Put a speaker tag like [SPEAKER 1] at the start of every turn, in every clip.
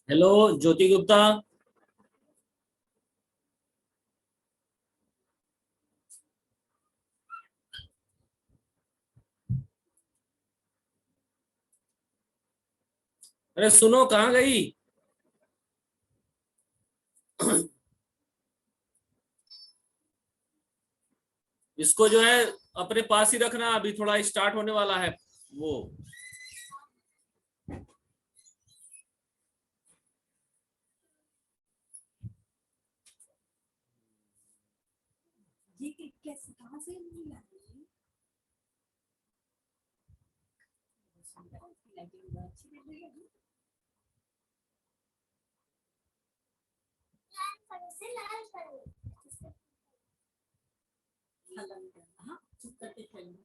[SPEAKER 1] Hello ज्योति गुप्ता। अरे सुनो, कहाँ गई? इसको जो है अपने पास ही रखना, अभी थोड़ा स्टार्ट होने वाला है वो।
[SPEAKER 2] ये कैसे कहाँ से मिला? हाँ, चुप करके खेलना।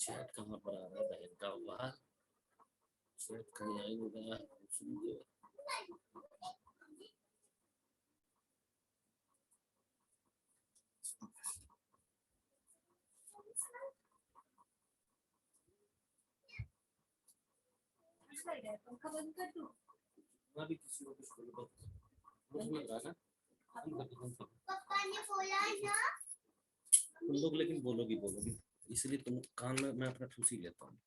[SPEAKER 1] चैट कहाँ पर आ रहा है बहन का बाहर? चैट कहीं आई होगा।
[SPEAKER 2] पंखा बंद कर दो।
[SPEAKER 1] अभी किसी को कुछ बोलो मुझे लग रहा है
[SPEAKER 2] पापा ने बोला ना।
[SPEAKER 1] तुम लोग, लेकिन बोलोगी बोलोगी, इसलिए तुम कान में मैं अपना ठूसी लेता हूँ।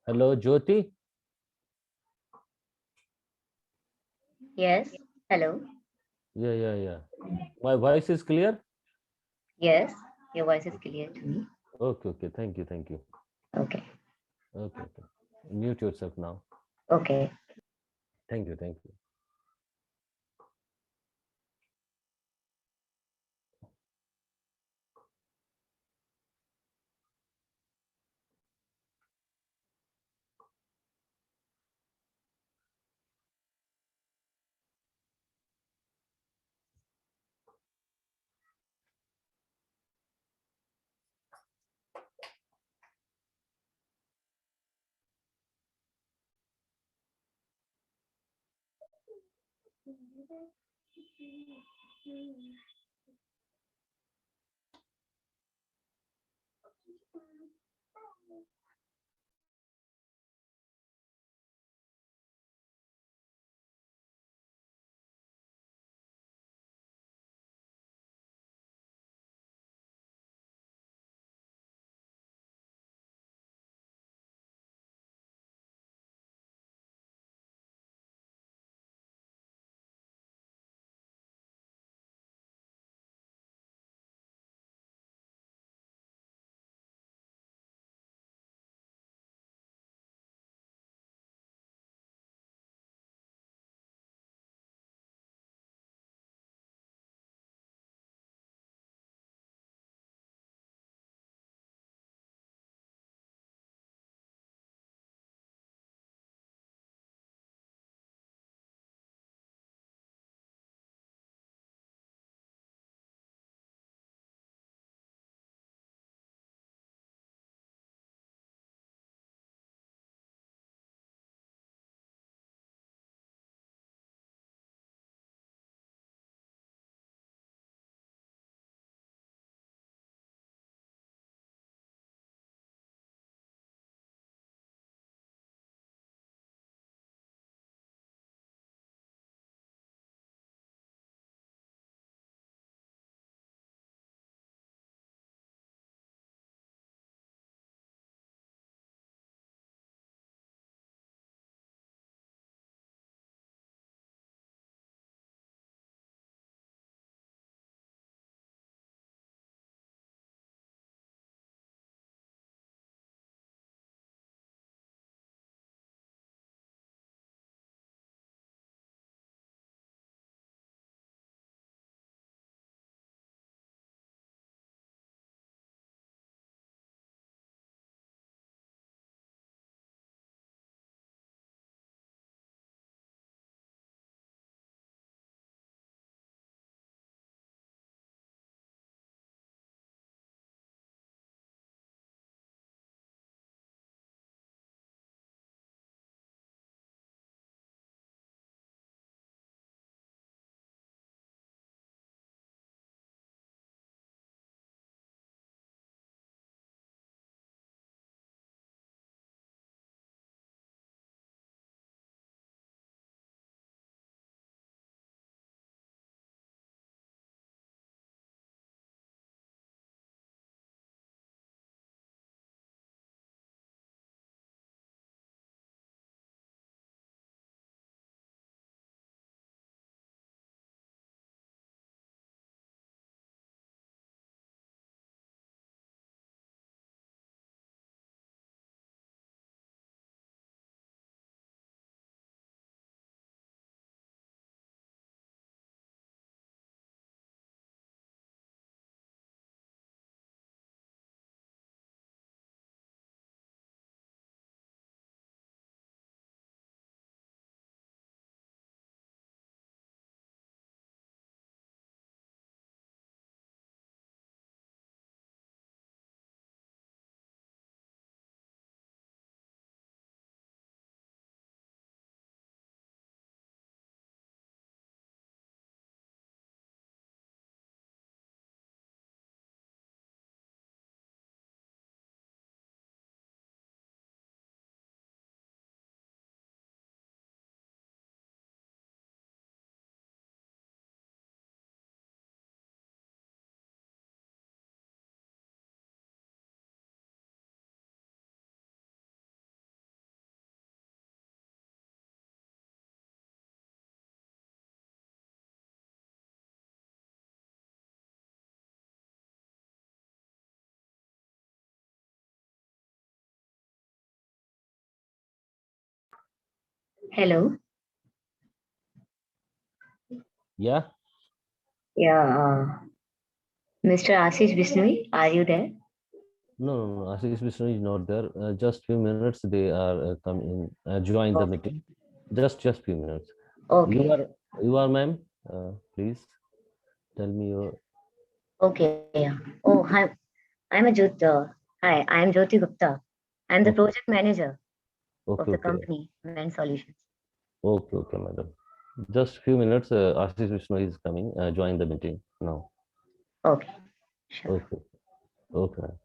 [SPEAKER 1] Hello Jyoti.
[SPEAKER 3] Yes. Hello.
[SPEAKER 1] Yeah. My voice is clear?
[SPEAKER 3] Yes. Your voice is clear to me.
[SPEAKER 1] Okay. Thank you.
[SPEAKER 3] Okay.
[SPEAKER 1] Okay.
[SPEAKER 4] Mute yourself now.
[SPEAKER 3] Okay.
[SPEAKER 4] Thank you. Thank you.
[SPEAKER 3] Hello.
[SPEAKER 4] Yeah.
[SPEAKER 3] Yeah. Mr. Ashish Bishnoi, are you there?
[SPEAKER 4] No. Ashish Vishnu is not there. Just few minutes. They are coming. Join the
[SPEAKER 3] Okay.
[SPEAKER 4] meeting. Just few minutes. You
[SPEAKER 3] Okay.
[SPEAKER 4] are you are ma'am. Please tell me your.
[SPEAKER 3] Okay. Yeah. Oh, hi. I'm a Jyot. Hi. I'm Jyoti Gupta. I'm the
[SPEAKER 4] Okay.
[SPEAKER 3] project manager of
[SPEAKER 4] Okay.
[SPEAKER 3] the
[SPEAKER 4] Okay.
[SPEAKER 3] company, Men Solutions.
[SPEAKER 4] Okay. Okay, madam. Just few minutes. Ashish Vishnu is coming. Join the meeting now.
[SPEAKER 3] Okay. Sure.
[SPEAKER 4] Okay. Okay. Ma'am.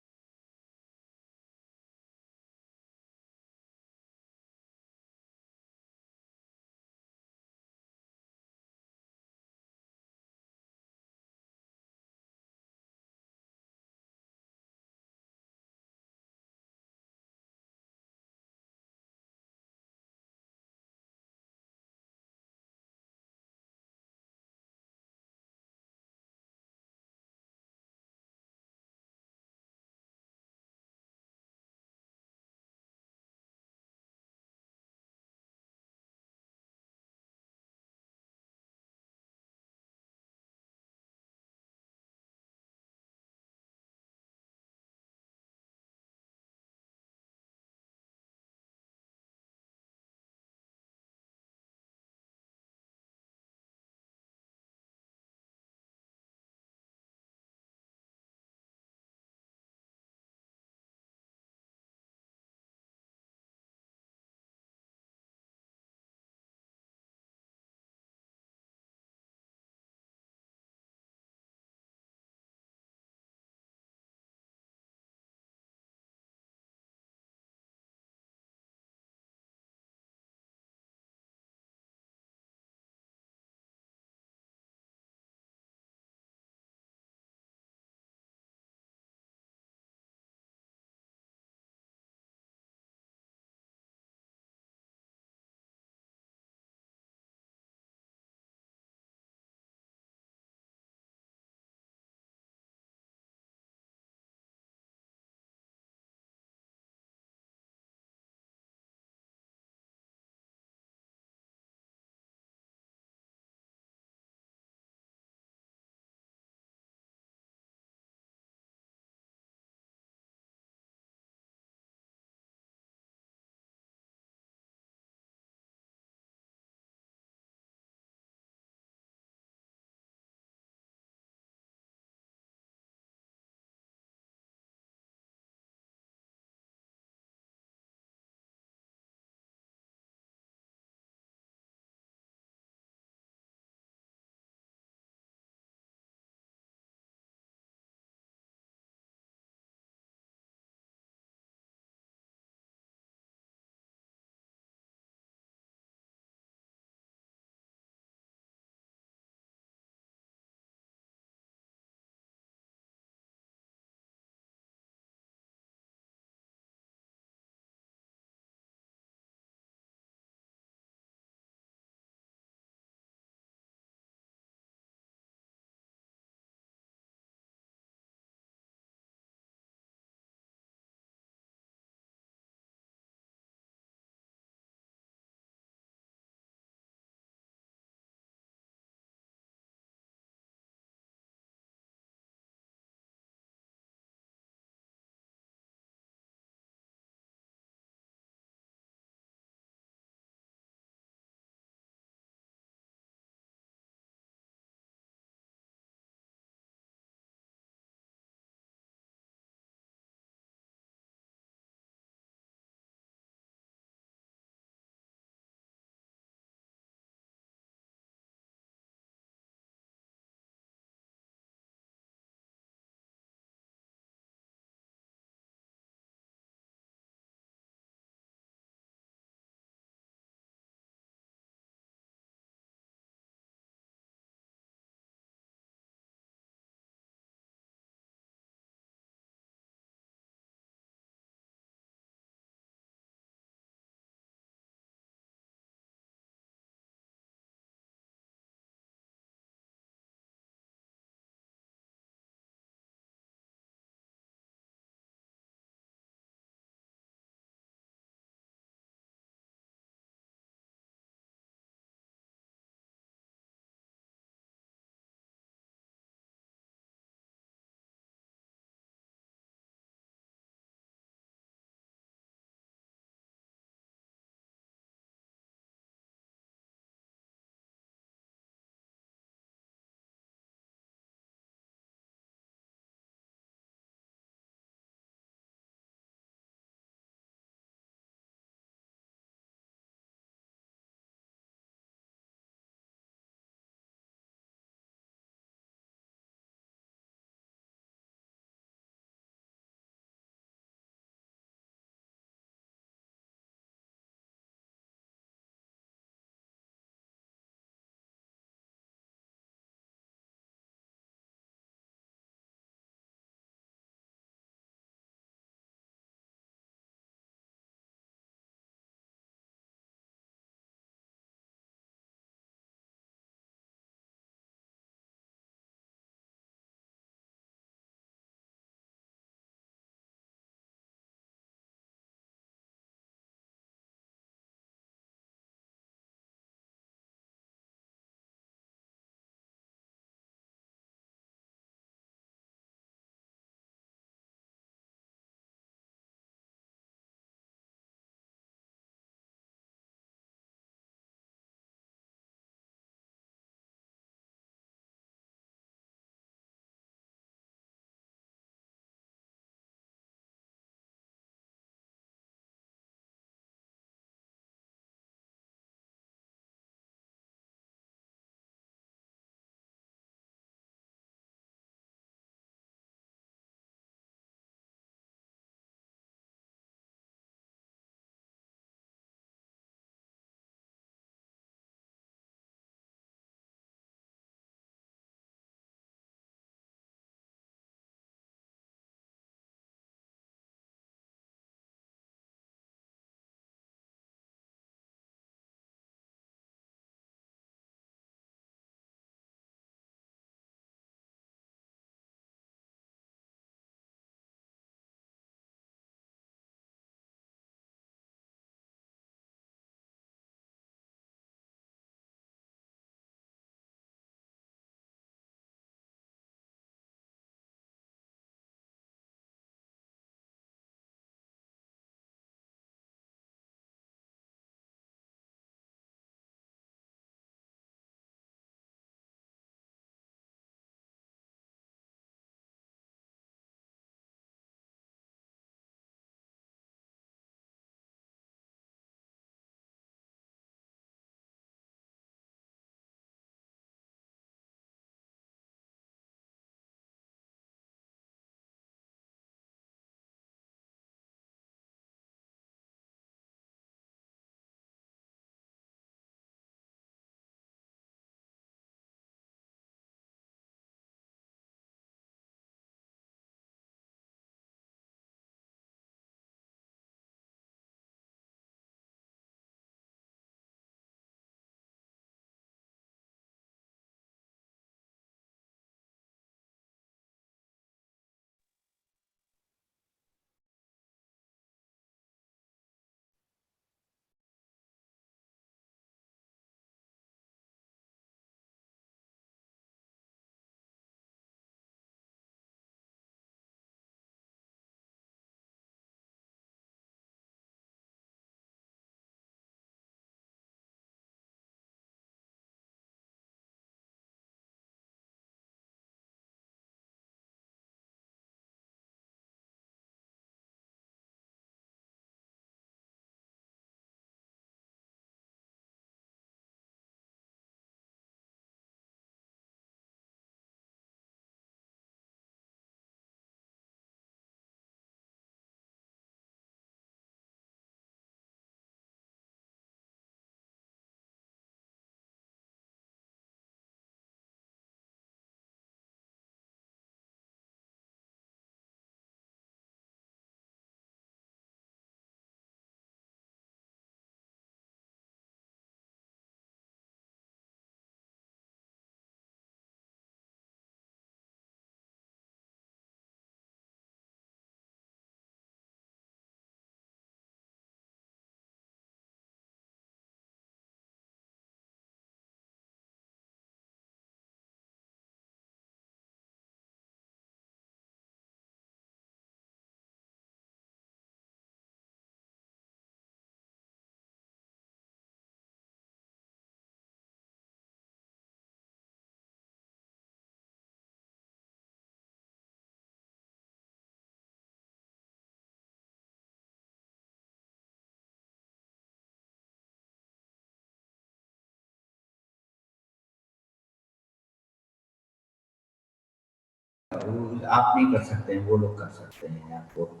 [SPEAKER 5] वो आप नहीं कर सकते हैं, वो लोग कर सकते हैं आपको।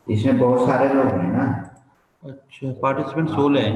[SPEAKER 5] इसमें बहुत सारे लोग हैं ना।
[SPEAKER 6] अच्छा, पार्टिसिपेंट 16 हैं।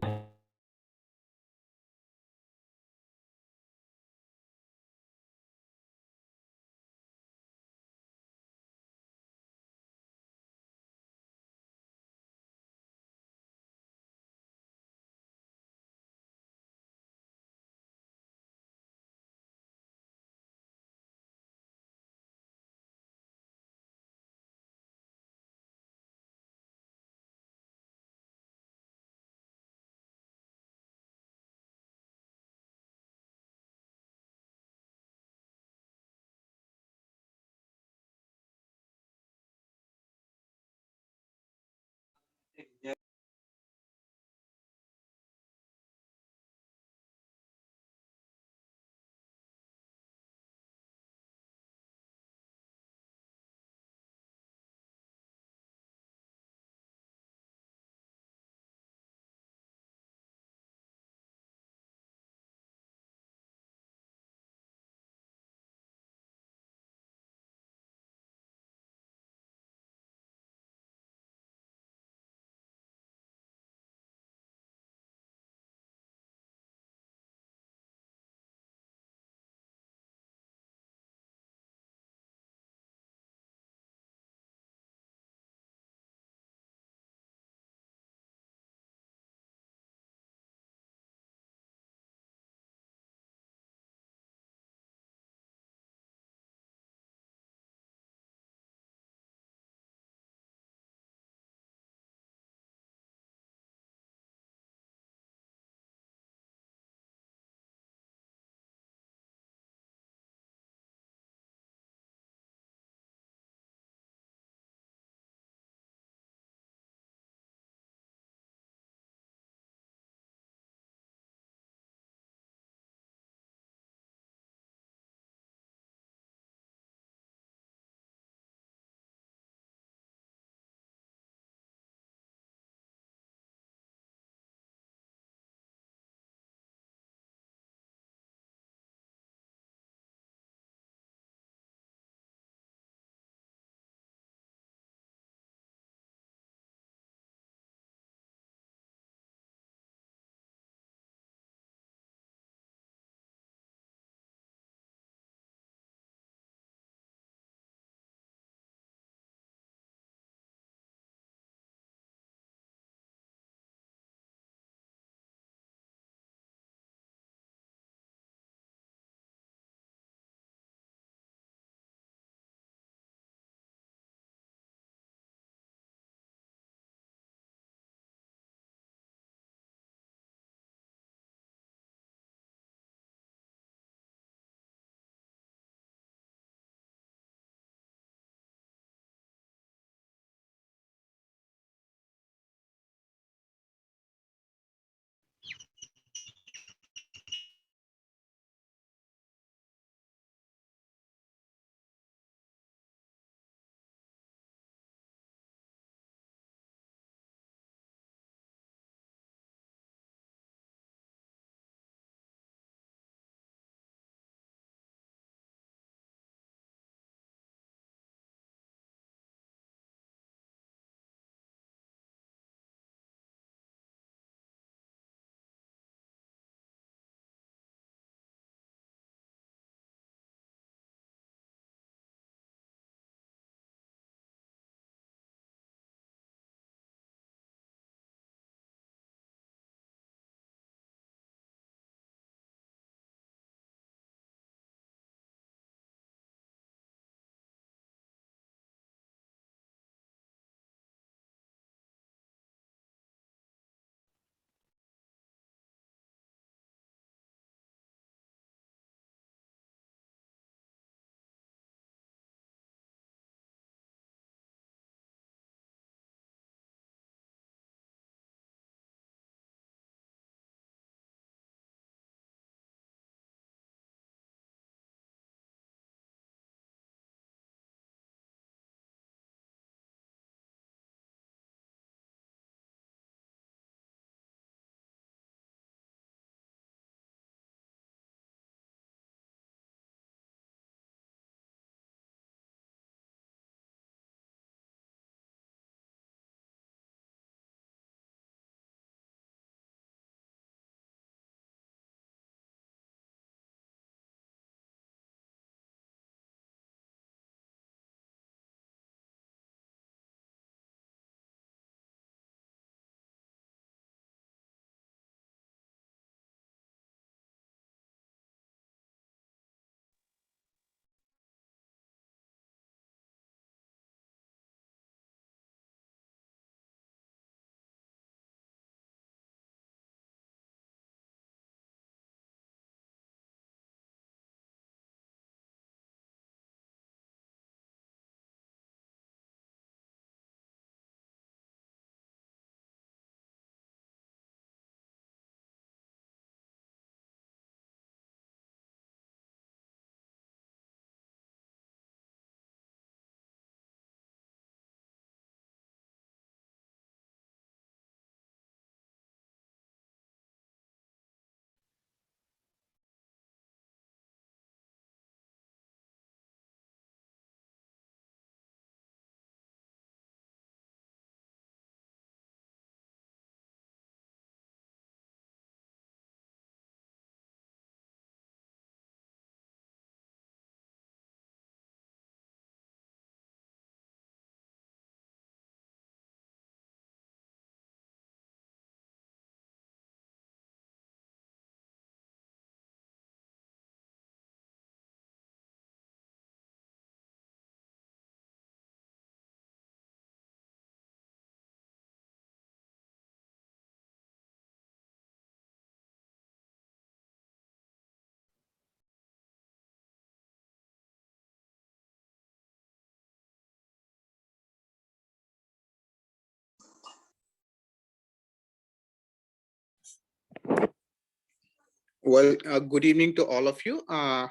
[SPEAKER 7] Well, good evening to all of you. I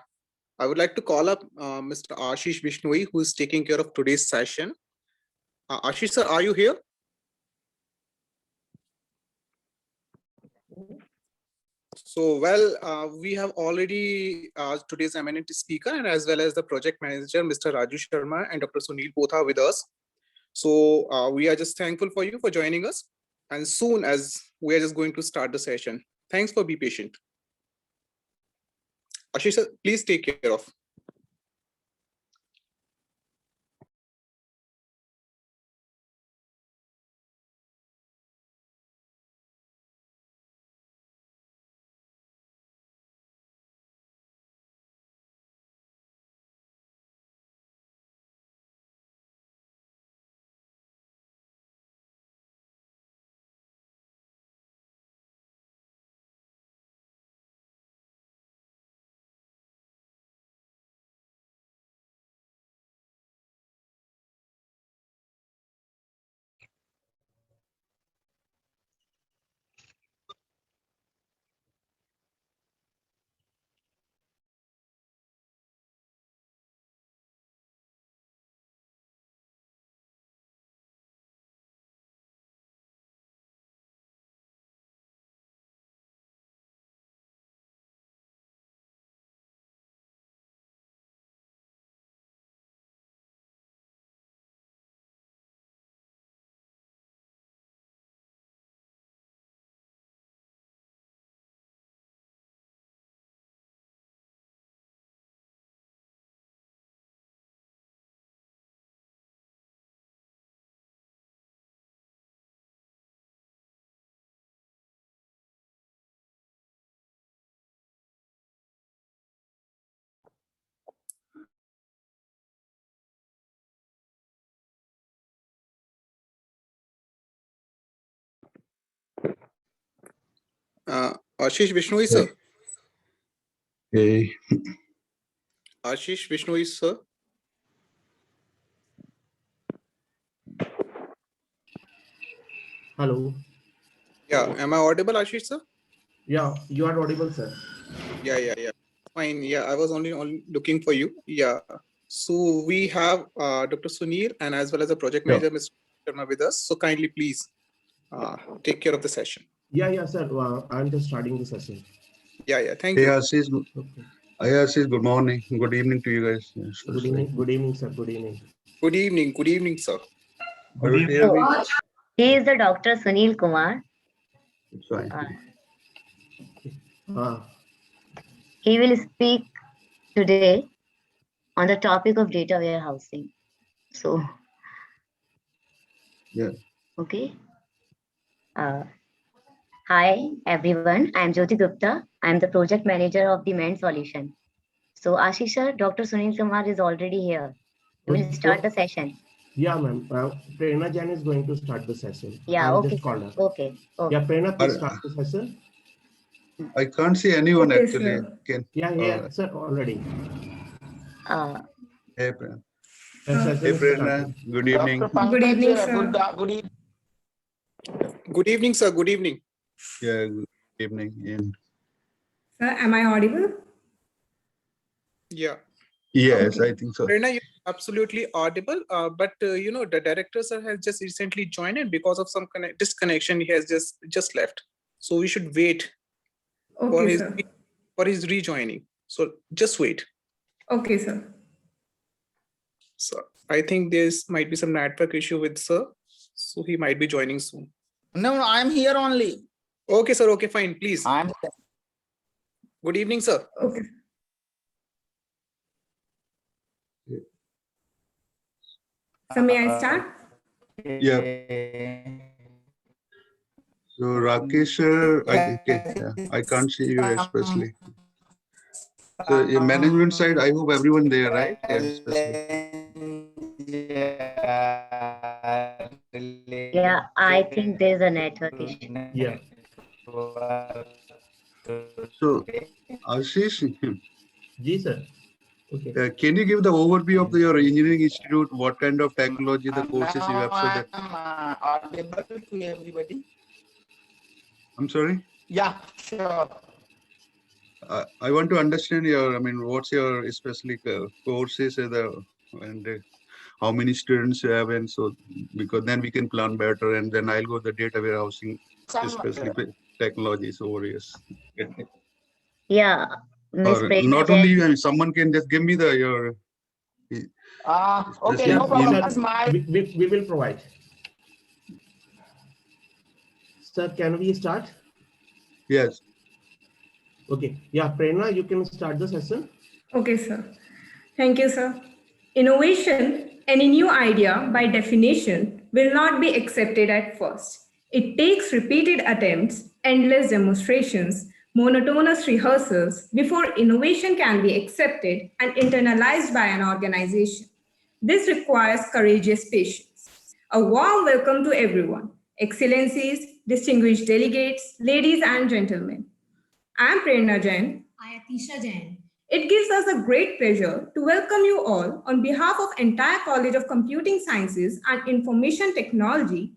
[SPEAKER 7] would like to call up Mr. Ashish Vishnoi, who is taking care of today's session. Ashish sir, are you here? So, well, we have already today's eminent speaker and as well as the project manager, Mr. Raju Sharma and Dr. Sunil both are with us. So we are just thankful for you for joining us. And soon as we are just going to start the session. Thanks for being patient. Ashish sir, please take care of. Ashish Vishnoi sir.
[SPEAKER 6] Hey.
[SPEAKER 7] Ashish Vishnoi sir.
[SPEAKER 8] Hello.
[SPEAKER 7] Yeah, am I audible, Ashish sir?
[SPEAKER 8] Yeah, you are audible, sir.
[SPEAKER 7] Yeah. Fine. Yeah, I was only looking for you. Yeah. So we have Dr. Sunil and as well as the project manager, Mr. Sharma with us. So kindly please take care of the session.
[SPEAKER 8] Yeah, sir. I'm just starting the session.
[SPEAKER 7] Yeah. Thank
[SPEAKER 9] Hey
[SPEAKER 7] you.
[SPEAKER 9] Ashish,
[SPEAKER 8] Okay.
[SPEAKER 9] Ashish, good morning. Good evening to you guys. Yes,
[SPEAKER 8] Good evening, sir. Good evening.
[SPEAKER 7] Good evening, sir.
[SPEAKER 9] Are you hear me?
[SPEAKER 3] He is the Dr. Sunil Kumar.
[SPEAKER 9] It's fine.
[SPEAKER 3] He will speak today on the topic of data warehousing. So,
[SPEAKER 9] Yeah.
[SPEAKER 3] okay. Hi, everyone. I'm Jyoti Gupta. I'm the project manager of the MEND solution. So, Ashish sir, Dr. Sunil Kumar is already here. We will start the session.
[SPEAKER 8] Yeah, ma'am. Prerna Jain is going to start the session.
[SPEAKER 3] Yeah,
[SPEAKER 8] I'll
[SPEAKER 3] okay.
[SPEAKER 8] just call her.
[SPEAKER 3] Okay.
[SPEAKER 8] Yeah, Prerna, please start the session.
[SPEAKER 9] I can't see anyone
[SPEAKER 2] Okay,
[SPEAKER 9] actually.
[SPEAKER 2] sir.
[SPEAKER 8] Yeah, sir, already.
[SPEAKER 9] Hey, Prerna.
[SPEAKER 8] The session
[SPEAKER 9] Hey,
[SPEAKER 8] is
[SPEAKER 9] Prerna.
[SPEAKER 8] starting.
[SPEAKER 9] Good evening.
[SPEAKER 2] Good evening, sir.
[SPEAKER 7] Good evening, sir. Good evening.
[SPEAKER 9] Yeah, good evening. And
[SPEAKER 2] Sir, am I audible?
[SPEAKER 7] Yeah.
[SPEAKER 9] yes,
[SPEAKER 2] Okay.
[SPEAKER 9] I think so.
[SPEAKER 7] Prerna, you're absolutely audible. But the director sir has just recently joined in because of some disconnection. He has just left. So we should wait for
[SPEAKER 2] Okay,
[SPEAKER 7] his
[SPEAKER 2] sir.
[SPEAKER 7] rejoining. So just wait.
[SPEAKER 2] Okay, sir.
[SPEAKER 7] So I think there's might be some network issue with sir. So he might be joining soon.
[SPEAKER 10] No, I'm here only.
[SPEAKER 7] Okay, sir. Okay, fine. Please.
[SPEAKER 10] I'm
[SPEAKER 7] Good evening, sir.
[SPEAKER 2] Okay. So may I start?
[SPEAKER 9] Yeah. So Rakesh sir, I can't see you especially. So your management side, I hope everyone there, right? Yeah, especially.
[SPEAKER 3] Yeah, I think there's a network issue.
[SPEAKER 8] Yeah.
[SPEAKER 9] So Ashish,
[SPEAKER 8] Ji, sir. Okay.
[SPEAKER 9] can you give the overview of your engineering institute? What kind of technology, the courses you have, so that
[SPEAKER 10] audible to everybody.
[SPEAKER 9] I'm sorry.
[SPEAKER 10] Yeah, sure.
[SPEAKER 9] I want to understand your, I mean, what's your especially courses and how many students you have, and so because then we can plan better, and then I'll go the data warehousing, especially technologies over years.
[SPEAKER 3] Yeah, Miss
[SPEAKER 9] Or
[SPEAKER 3] Prerna
[SPEAKER 9] not
[SPEAKER 3] Jain.
[SPEAKER 9] only someone can just give me your
[SPEAKER 10] Okay,
[SPEAKER 9] especially
[SPEAKER 10] no problem.
[SPEAKER 9] in-
[SPEAKER 10] That's my
[SPEAKER 8] We will provide. Sir, can we start?
[SPEAKER 9] yes.
[SPEAKER 8] Okay. Yeah, Prerna, you can start the session.
[SPEAKER 2] Okay, sir. Thank you, sir. Innovation, any new idea by definition, will not be accepted at first. It takes repeated attempts, endless demonstrations, monotonous rehearsals before innovation can be accepted and internalized by an organization. This requires courageous patience. A warm welcome to everyone, Excellencies, distinguished delegates, ladies and gentlemen. I am Prerna Jain.
[SPEAKER 11] I, Atisha Jain.
[SPEAKER 2] It gives us a great pleasure to welcome you all on behalf of entire College of Computing Sciences and Information Technology.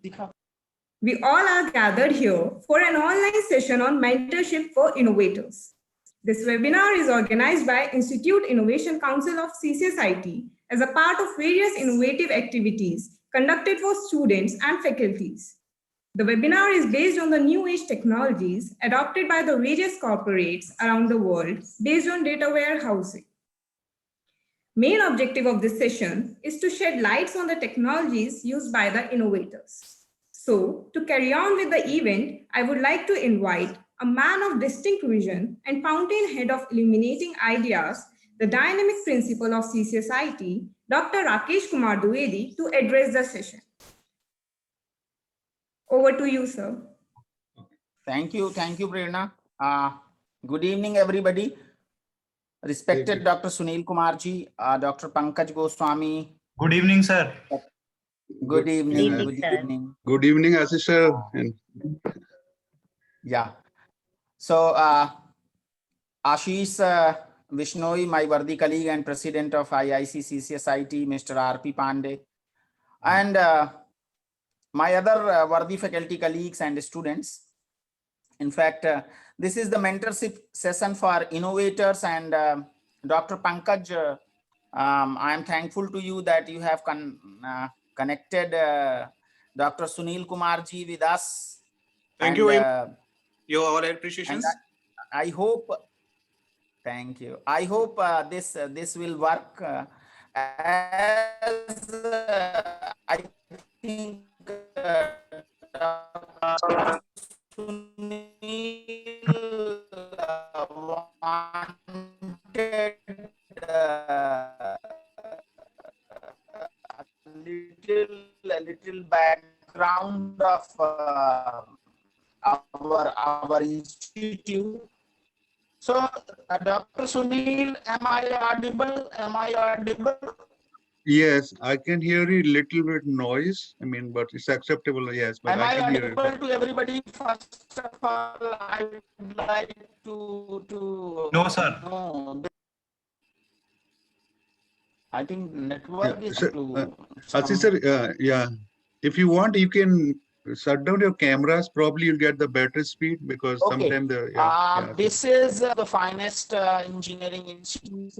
[SPEAKER 2] We all are gathered here for an online session on mentorship for innovators. This webinar is organized by Institute Innovation Council of CCSIT as a part of various innovative activities conducted for students and faculties. The webinar is based on the new age technologies adopted by the various corporates around the world based on data warehousing. Main objective of this session is to shed lights on the technologies used by the innovators. So, to carry on with the event, I would like to invite a man of distinct vision and fountainhead of illuminating ideas, the dynamic principal of CCSIT, Dr. Rakesh Kumar Dwivedi, to address the session. Over to you, sir.
[SPEAKER 10] Thank you, Prerna. Good evening, everybody. Respected Dr. Sunil Kumarji, Dr. Pankaj Goswami.
[SPEAKER 12] Good evening, sir.
[SPEAKER 10] Good evening.
[SPEAKER 3] evening,
[SPEAKER 10] Good
[SPEAKER 3] sir.
[SPEAKER 10] evening.
[SPEAKER 9] Good evening, Ashish sir. And
[SPEAKER 10] Yeah. So, Ashish Vishnoi, my worthy colleague and president of IIC CCSIT, Mr. R.P. Pandey, and my other worthy faculty colleagues and students. In fact, this is the mentorship session for innovators, and Dr. Pankaj, I am thankful to you that you have connected Dr. Sunil Kumarji with us.
[SPEAKER 7] Thank you. Your all appreciations.
[SPEAKER 10] I hope. Thank you. I hope this will work as I think Sunil wanted a little background of our institute. So, Dr. Sunil, am I audible?
[SPEAKER 9] yes, I can hear a little bit noise. I mean, but it's acceptable. Yes, but
[SPEAKER 10] Am
[SPEAKER 9] I
[SPEAKER 10] I
[SPEAKER 9] can hear
[SPEAKER 10] audible
[SPEAKER 9] it.
[SPEAKER 10] to everybody? First of all, I would like to
[SPEAKER 12] No, sir.
[SPEAKER 10] know. I think network
[SPEAKER 9] Yeah,
[SPEAKER 10] is
[SPEAKER 9] sir,
[SPEAKER 10] to
[SPEAKER 9] Ashish sir, yeah. If you want, you can shut down your cameras. Probably you'll get the better speed because
[SPEAKER 10] Okay.
[SPEAKER 9] sometimes the
[SPEAKER 10] This is the finest engineering institute.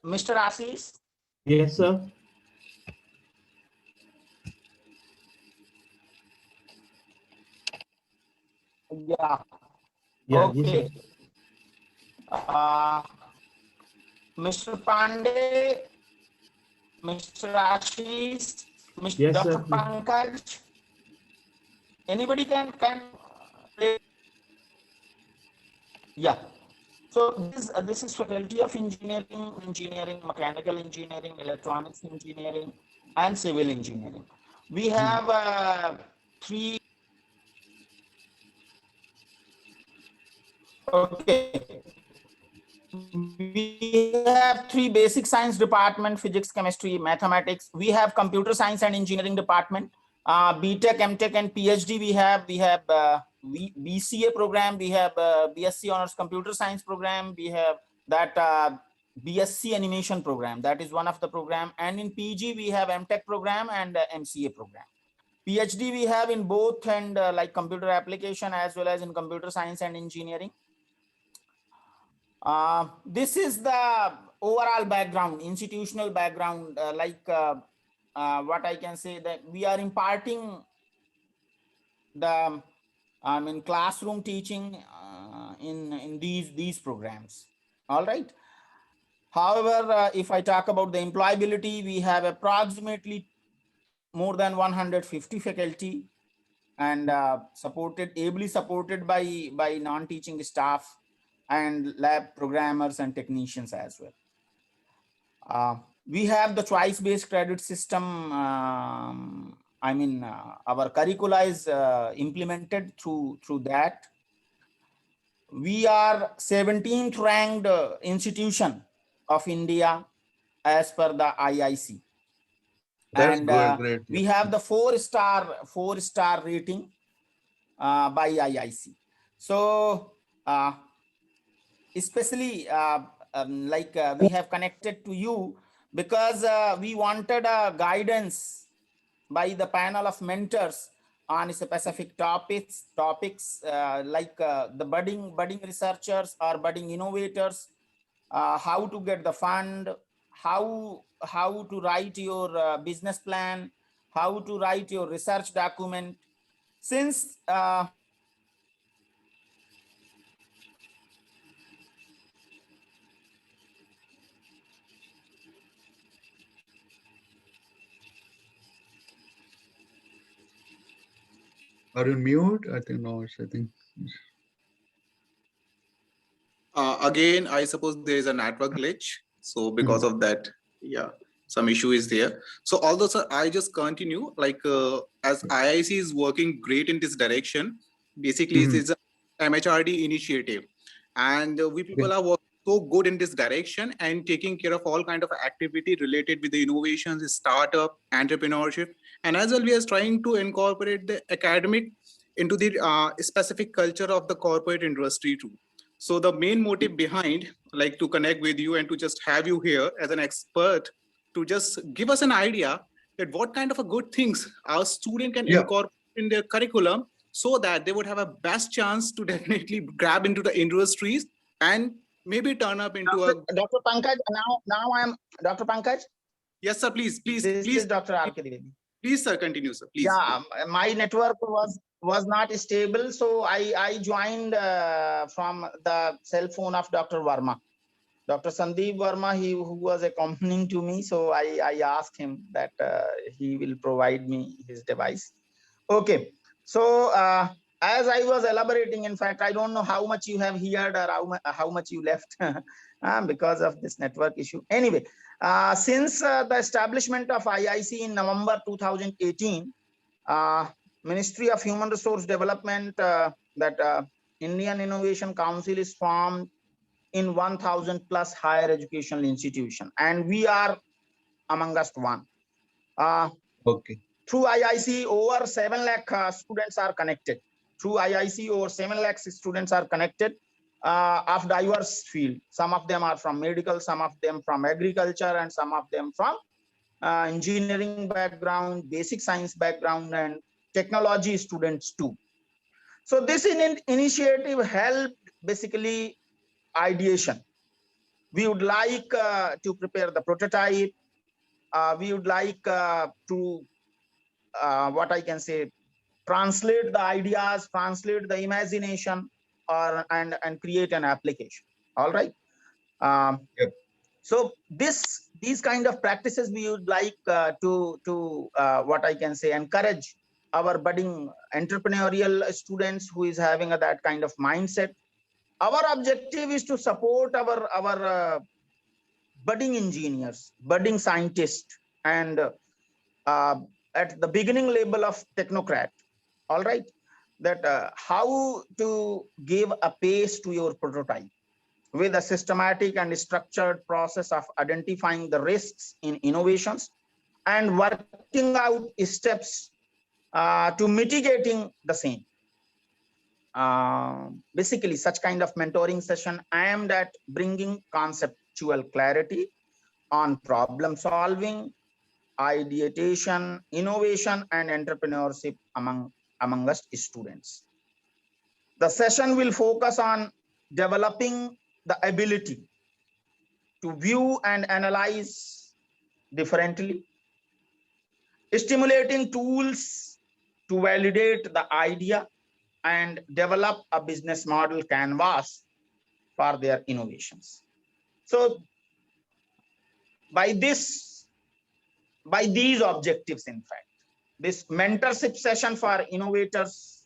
[SPEAKER 10] Mr. Ashish?
[SPEAKER 8] Yes, sir.
[SPEAKER 10] Yeah.
[SPEAKER 8] Yeah,
[SPEAKER 10] Okay. Mr. Pandey, Mr. Ashish, Mr.
[SPEAKER 8] Yes,
[SPEAKER 10] Dr.
[SPEAKER 8] sir.
[SPEAKER 10] Pankaj. Anybody can play? Yeah. So this is faculty of engineering, mechanical engineering, electronics engineering, and civil engineering. We have three. Okay. We have three basic science department: physics, chemistry, mathematics. We have computer science and engineering department. BTech, MTech, and PhD. We have BCA program. We have BSc Honors Computer Science program. We have that BSc Animation program. That is one of the program. And in PG we have MTech program and MCA program. PhD we have in both, and like computer application as well as in computer science and engineering. This is the overall background, institutional background, what I can say, that we are imparting the classroom teaching in these programs. All right. However, if I talk about the employability, we have approximately more than 150 faculty, and ably supported by non-teaching staff and lab programmers and technicians as well. We have the choice-based credit system. Our curricula is implemented through that. We are 17th ranked institution of India as per the IIC.
[SPEAKER 9] That's
[SPEAKER 10] And
[SPEAKER 9] great.
[SPEAKER 10] we have the four-star rating by IIC. So especially we have connected to you because we wanted a guidance by the panel of mentors on specific topics like the budding researchers or budding innovators, how to get the fund, how to write your business plan, how to write your research document. Since
[SPEAKER 9] Are you mute? I think no.
[SPEAKER 7] Again, I suppose there is a network glitch. So because of that, yeah, some issue is there. So although, sir, I just continue, as IIC is working great in this direction, basically it is a MHRD initiative, and we people are working so good in this direction and taking care of all kind of activity related with the innovations, startup, entrepreneurship, and as well we are trying to incorporate the academic into the specific culture of the corporate industry too. So the main motive behind to connect with you and to just have you here as an expert to just give us an idea that what kind of a good things our student can incorporate in their curriculum so that they would have a best chance to definitely grab into the industries and maybe turn up into
[SPEAKER 10] Dr. Pankaj, now I am Dr. Pankaj.
[SPEAKER 7] Yes, sir. Please.
[SPEAKER 10] This is Dr. R.K. Dwivedi.
[SPEAKER 7] Please, sir, continue, sir. Please.
[SPEAKER 10] Yeah, my network was not stable, so I joined from the cell phone of Dr. Verma, Dr. Sandeep Verma, who was accompanying to me. So I asked him that he will provide me his device. Okay, so as I was elaborating, in fact, I don't know how much you have heard or how much you left because of this network issue. Anyway, since the establishment of IIC in November 2018, Ministry of Human Resource Development, Indian Innovation Council is formed in 1,000 plus higher educational institution, and we are amongst one.
[SPEAKER 9] Okay.
[SPEAKER 10] Through IIC, over 7 lakh students are connected. Through IIC, over 7 lakh students are connected of diverse field. Some of them are from medical, some of them from agriculture, and some of them from engineering background, basic science background, and technology students too. So this initiative helped basically ideation. We would like to prepare the prototype. We would like to what I can say, translate the ideas, translate the imagination, and create an application. All right. So these kind of practices we would like to what I can say, encourage our budding entrepreneurial students who is having that kind of mindset. Our objective is to support our budding engineers, budding scientists, and at the beginning level of technocrat. All right, that how to give a pace to your prototype with a systematic and structured process of identifying the risks in innovations and working out steps to mitigating the same. Basically, such kind of mentoring session aimed at bringing conceptual clarity on problem solving, ideation, innovation, and entrepreneurship amongst students. The session will focus on developing the ability to view and analyze differently, stimulating tools to validate the idea and develop a business model canvas for their innovations. So by these objectives, in fact, this mentorship session for innovators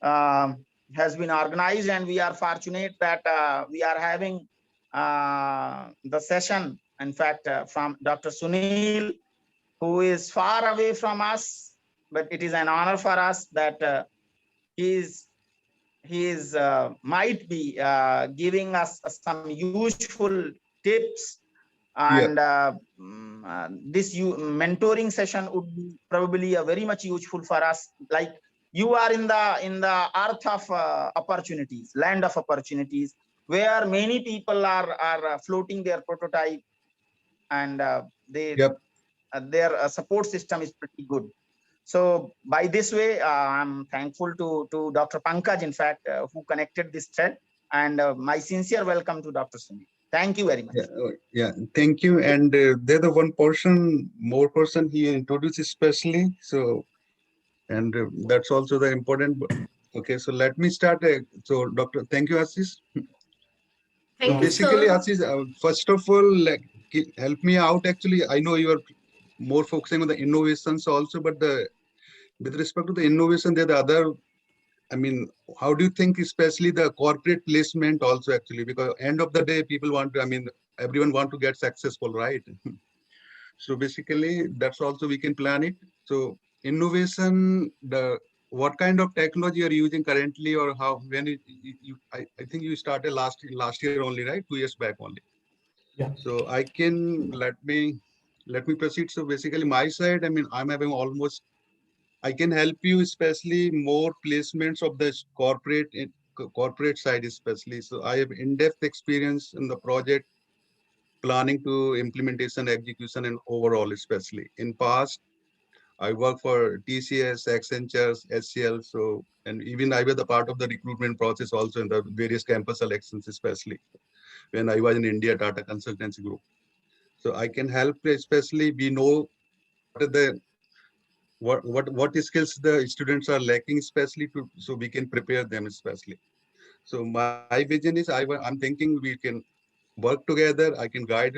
[SPEAKER 10] has been organized, and we are fortunate that we are having the session, in fact, from Dr. Sunil, who is far away from us, but it is an honor for us that he might be giving us some useful tips, and this mentoring session would be probably a very much useful for us. Like, you are in the earth of opportunities, land of opportunities, where many people are floating their prototype, and their support system is pretty good. So by this way, I'm thankful to Dr. Pankaj, in fact, who connected this thread, and my sincere welcome to Dr. Sunil. Thank you very much.
[SPEAKER 9] Yeah, thank you. And there's the more person he introduced especially. So, and that's also the important. Okay, so let me start. So, Doctor, thank you, Ashish.
[SPEAKER 2] Thank you,
[SPEAKER 9] basically,
[SPEAKER 2] sir.
[SPEAKER 9] Ashish, first of all, help me out. Actually, I know you are more focusing on the innovations also, but with respect to the innovation, there are the other. I mean, how do you think, especially the corporate placement also, actually, because end of the day, people want to, I mean, everyone want to get successful, right? So basically, that's also we can plan it. So innovation, what kind of technology you are using currently, or how, when I think you started last year only, right? 2 years back only.
[SPEAKER 8] Yeah.
[SPEAKER 9] So I can, let me proceed. So basically my side, I mean, I'm having almost, I can help you, especially more placements of the corporate side, especially. So I have in-depth experience in the project planning to implementation, execution, and overall, especially. In past, I worked for TCS, Accenture, HCL. So, and even I was a part of the recruitment process also in the various campus selections, especially when I was in India, Tata Consultancy Group. So I can help, especially we know what skills the students are lacking, especially so we can prepare them, especially. So my vision is I'm thinking we can work together. I can guide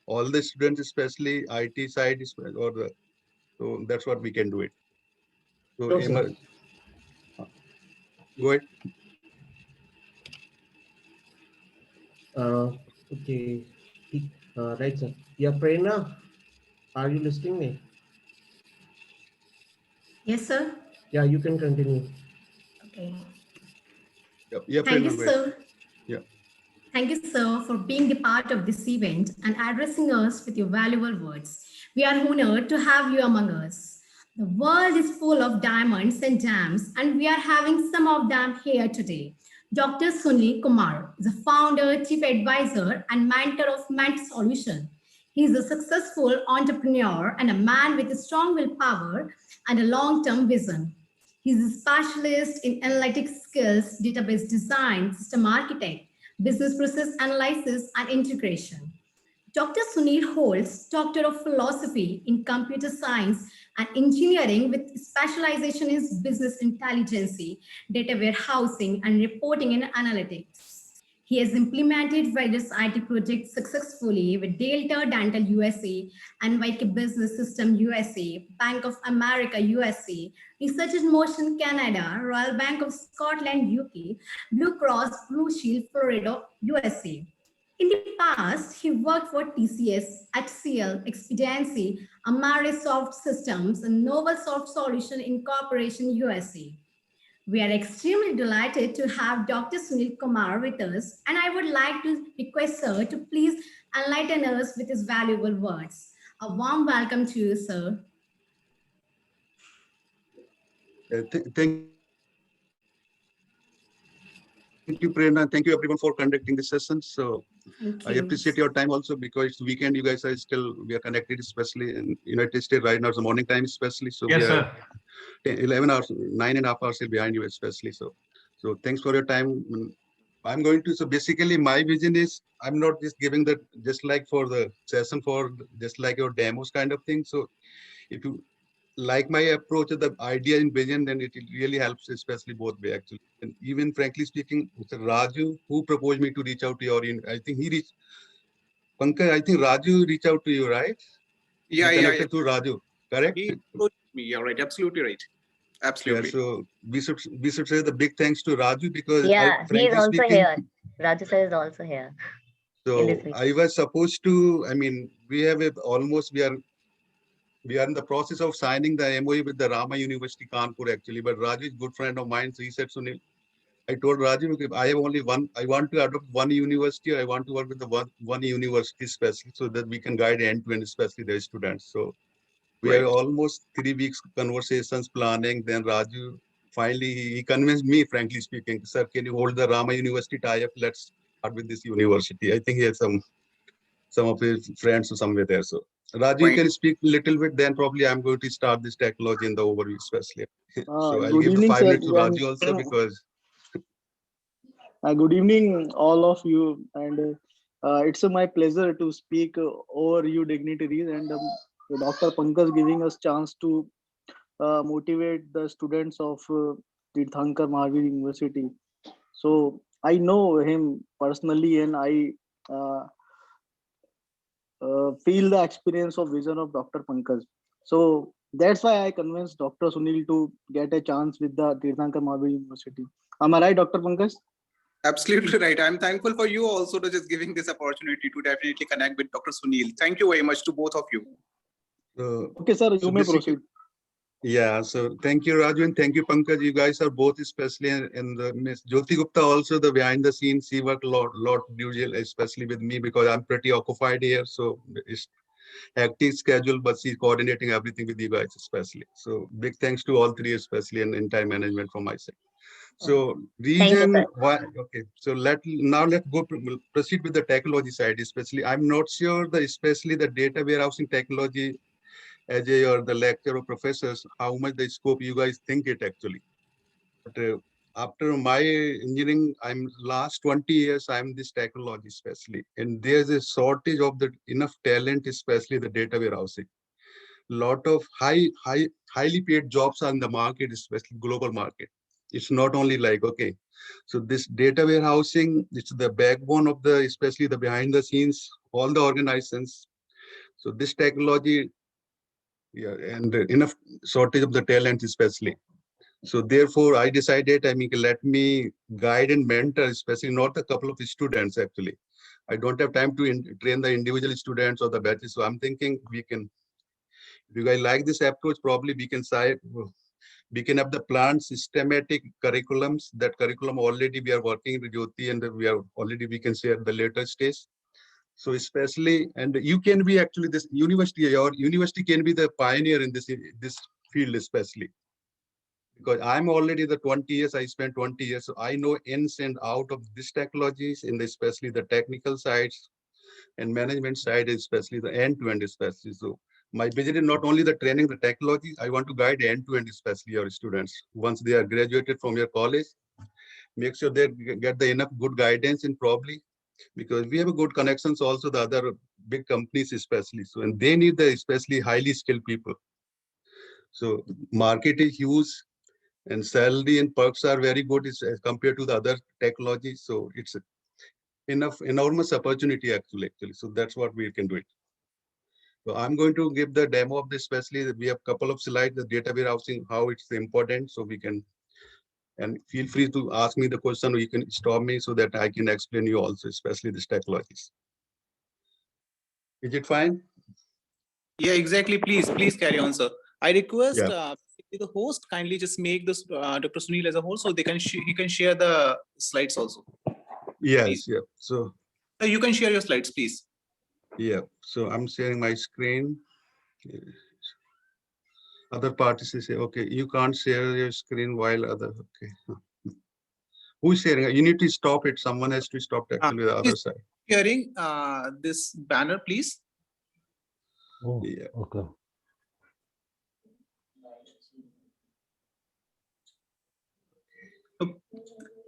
[SPEAKER 9] all the students, especially IT side, so that's what we can do it. So
[SPEAKER 8] No, sir.
[SPEAKER 9] Go ahead.
[SPEAKER 8] Okay. Right, sir. Yeah, Prerna, are you listening me?
[SPEAKER 2] Yes, sir.
[SPEAKER 8] Yeah, you can continue.
[SPEAKER 2] Okay.
[SPEAKER 9] Yeah,
[SPEAKER 2] Thank you,
[SPEAKER 9] Prerna, go ahead.
[SPEAKER 2] sir.
[SPEAKER 9] Yeah.
[SPEAKER 2] Thank you, sir, for being the part of this event and addressing us with your valuable words. We are honored to have you among us. The world is full of diamonds and gems, and we are having some of them here today. Dr. Sunil Kumar is a founder, chief advisor, and mentor of Ment Solution. He is a successful entrepreneur and a man with a strong willpower and a long-term vision. He is a specialist in analytics skills, database design, system architect, business process analysis, and integration. Dr. Sunil holds Doctor of Philosophy in Computer Science and Engineering with specialization in business intelligence, data warehousing, and reporting and analytics. He has implemented various IT projects successfully with Delta Dental USA, NYK Business System USA, Bank of America USA, Research in Motion Canada, Royal Bank of Scotland UK, Blue Cross Blue Shield Florida USA. In the past, he worked for TCS, HCL, Expediency, Amarisoft Systems, and NovelSoft Solution Incorporation USA. We are extremely delighted to have Dr. Sunil Kumar with us, and I would like to request sir to please enlighten us with his valuable words. A warm welcome to you, sir.
[SPEAKER 9] Thank you, Prerna. Thank you, everyone, for conducting this session. So
[SPEAKER 2] Thank
[SPEAKER 9] I
[SPEAKER 2] you.
[SPEAKER 9] appreciate your time also because it's weekend. You guys are still, we are connected, especially in United States right now. It's the morning time, especially. So
[SPEAKER 11] Yes,
[SPEAKER 9] we are
[SPEAKER 11] sir.
[SPEAKER 9] 11 hours, 9.5 hours behind you, especially. So thanks for your time. I'm going to, so basically my vision is, I'm not just giving that, just like for the session for just like your demos kind of thing. So if you like my approach of the idea and vision, then it really helps, especially both way actually. And even frankly speaking, Mr. Raju, who proposed me to reach out to your, I think he reached, Pankaj, I think Raju reached out to you, right?
[SPEAKER 7] Yeah,
[SPEAKER 9] You
[SPEAKER 7] yeah,
[SPEAKER 9] connected to Raju, correct?
[SPEAKER 7] he approached me. Yeah, right. Absolutely right.
[SPEAKER 9] Yeah,
[SPEAKER 7] Absolutely.
[SPEAKER 9] so we should say the big thanks to Raju because
[SPEAKER 3] Yeah, he is
[SPEAKER 9] frankly
[SPEAKER 3] also
[SPEAKER 9] speaking,
[SPEAKER 3] here. Raju sir is also here in this
[SPEAKER 9] so
[SPEAKER 3] meeting.
[SPEAKER 9] I was supposed to, I mean, we have almost, we are in the process of signing the MOU with the Rama University Kanpur actually, but Raju is a good friend of mine. So he said, Sunil, I told Raju, okay, I have only one, I want to adopt one university. I want to work with the one university especially so that we can guide end to end, especially the students. So we
[SPEAKER 7] Right.
[SPEAKER 9] have almost 3 weeks conversations planning. Then Raju finally he convinced me, frankly speaking, sir, can you hold the Rama University tie-up? Let's start with this university. I think he has some of his friends or somewhere there. So Raju, you
[SPEAKER 7] Right.
[SPEAKER 9] can speak a little bit. Then probably I'm going to start this technology in the overview, especially. So I'll
[SPEAKER 12] Good
[SPEAKER 9] give the
[SPEAKER 12] evening,
[SPEAKER 9] 5
[SPEAKER 12] sir.
[SPEAKER 9] minutes to Raju also because.
[SPEAKER 12] Good evening, all of you, and it's my pleasure to speak over you dignitaries and Dr. Pankaj giving us chance to motivate the students of Tirthankar Mahavir University. So I know him personally, and I feel the experience of vision of Dr. Pankaj. So that's why I convinced Dr. Sunil to get a chance with the Tirthankar Mahavir University. Am I right, Dr. Pankaj?
[SPEAKER 7] Absolutely right. I'm thankful for you also to just giving this opportunity to definitely connect with Dr. Sunil. Thank you very much to both of you.
[SPEAKER 12] Okay, sir, you may proceed.
[SPEAKER 9] Yeah, so thank you, Raju, and thank you, Pankaj. You guys are both, especially in the Miss Jyoti Gupta, also the behind the scenes. She worked a lot, usually, especially with me because I'm pretty occupied here. So it's hectic schedule, but she's coordinating everything with you guys, especially. So big thanks to all three, especially in time management from my side. So reason why, okay, so let's go proceed with the technology side, especially. I'm not sure especially the data warehousing technology, Ajay or the lecturer or professors, how much the scope you guys think it actually. But after my engineering, I'm last 20 years, I'm this technology especially. And there's a shortage of enough talent, especially the data warehousing. Lot of highly paid jobs are in the market, especially global market. It's not only like, okay, so this data warehousing, it's the backbone of especially the behind the scenes, all the organizations. So this technology, yeah, and enough shortage of the talent especially. So therefore I decided, I mean, let me guide and mentor, especially not a couple of students actually. I don't have time to train the individual students or the batches. So I'm thinking if you guys like this approach, probably we can have the planned systematic curriculums. That curriculum already we are working with Jyoti and we can say at the later stage. So especially, and you can be actually this university, your university can be the pioneer in this field, especially. Because I'm already the 20 years, I spent 20 years, so I know ins and out of these technologies, especially the technical sides and management side, especially the end-to-end, especially. So my vision is not only the training, the technology, I want to guide end-to-end, especially your students. Once they are graduated from your college, make sure they get the enough good guidance and probably, because we have a good connections also the other big companies especially. So, and they need the especially highly skilled people. So market is huge and salary and perks are very good as compared to the other technologies. So it's enormous opportunity actually. So that's what we can do it. So I'm going to give the demo of this, especially that we have a couple of slides, the data warehousing, how it's important. So we can, and feel free to ask me the question or you can stop me so that I can explain you also, especially these technologies. Is it fine?
[SPEAKER 7] Yeah, exactly. Please carry on, sir. I request
[SPEAKER 9] Yeah.
[SPEAKER 7] the host kindly just make this Dr. Sunil as a whole so they can he can share the slides also.
[SPEAKER 9] Yes,
[SPEAKER 7] Please.
[SPEAKER 9] yeah. So
[SPEAKER 7] You can share your slides, please.
[SPEAKER 9] yeah, so I'm sharing my screen. Other parties say, okay, you can't share your screen while other, okay. Who's sharing? You need to stop it. Someone has to stop actually the other side.
[SPEAKER 7] Sharing this banner, please.
[SPEAKER 4] Oh,
[SPEAKER 9] Yeah.
[SPEAKER 4] okay.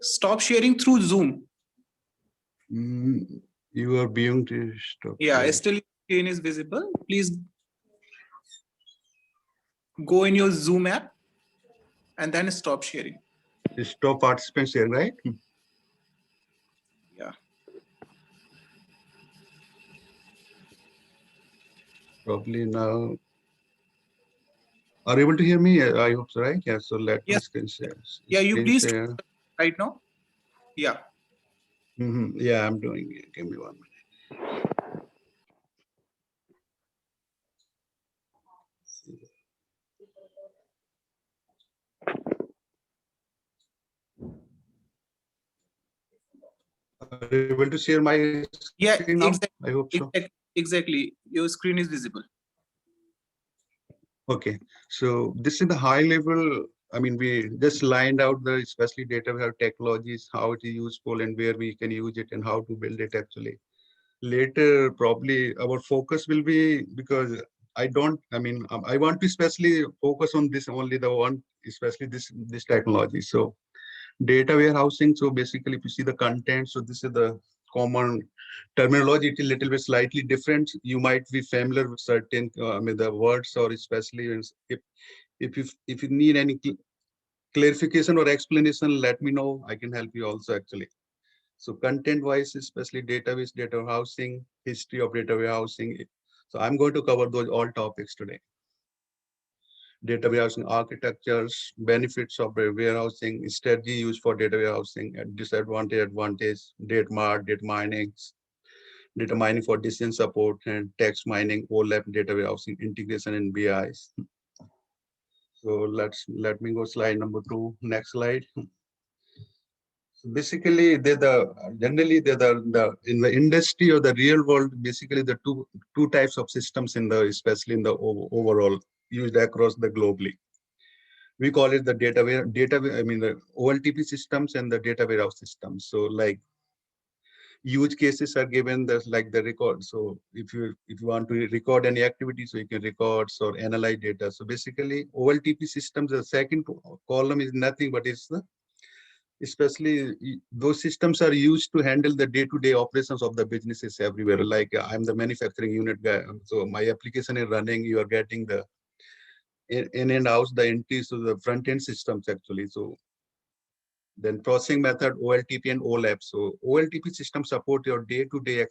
[SPEAKER 7] Stop sharing through Zoom.
[SPEAKER 9] You are being to stop.
[SPEAKER 7] Yeah, still screen is visible. Please go in your Zoom app and then stop sharing.
[SPEAKER 9] Stop participant sharing, right?
[SPEAKER 7] Yeah.
[SPEAKER 9] Probably now. Are you able to hear me? I hope so, right? Yeah. So let me
[SPEAKER 7] Yes.
[SPEAKER 9] screen share.
[SPEAKER 7] Yeah, you
[SPEAKER 9] Screen
[SPEAKER 7] please
[SPEAKER 9] share.
[SPEAKER 7] right now. Yeah.
[SPEAKER 9] Yeah, I'm doing it. Give me 1 minute. Are you able to share my screen now? I hope so.
[SPEAKER 7] Exactly. Your screen is visible.
[SPEAKER 9] Okay, so this is the high level. I mean, we just lined out the especially data warehouse technologies, how it is useful and where we can use it and how to build it actually. Later, probably our focus will be because I want to especially focus on this only the one, especially this technology. So data warehousing. So basically, if you see the content, so this is the common terminology. It is a little bit slightly different. You might be familiar with certain the words, or especially if you need any clarification or explanation, let me know. I can help you also actually. So content wise, especially database, data warehousing, history of data warehousing. So I'm going to cover those all topics today. Data warehousing architectures, benefits of warehousing, strategy used for data warehousing, disadvantage, advantage, data mart, data mining for decision support, and text mining, OLAP, data warehousing, integration, and BIs. So let me go slide number 2. Next slide. So basically, generally in the industry or the real world, basically the two types of systems especially in the overall used across the globally. We call it the the OLTP systems and the data warehouse systems. So like use cases are given, there's like the record. So if you want to record any activity, so you can record or analyze data. So basically OLTP systems, the second column is nothing but it's the especially those systems are used to handle the day-to-day operations of the businesses everywhere. Like I'm the manufacturing unit guy, so my application is running, you are getting the in and out the entries to the front end systems actually. So then processing method, OLTP and OLAP. So OLTP system support your day-to-day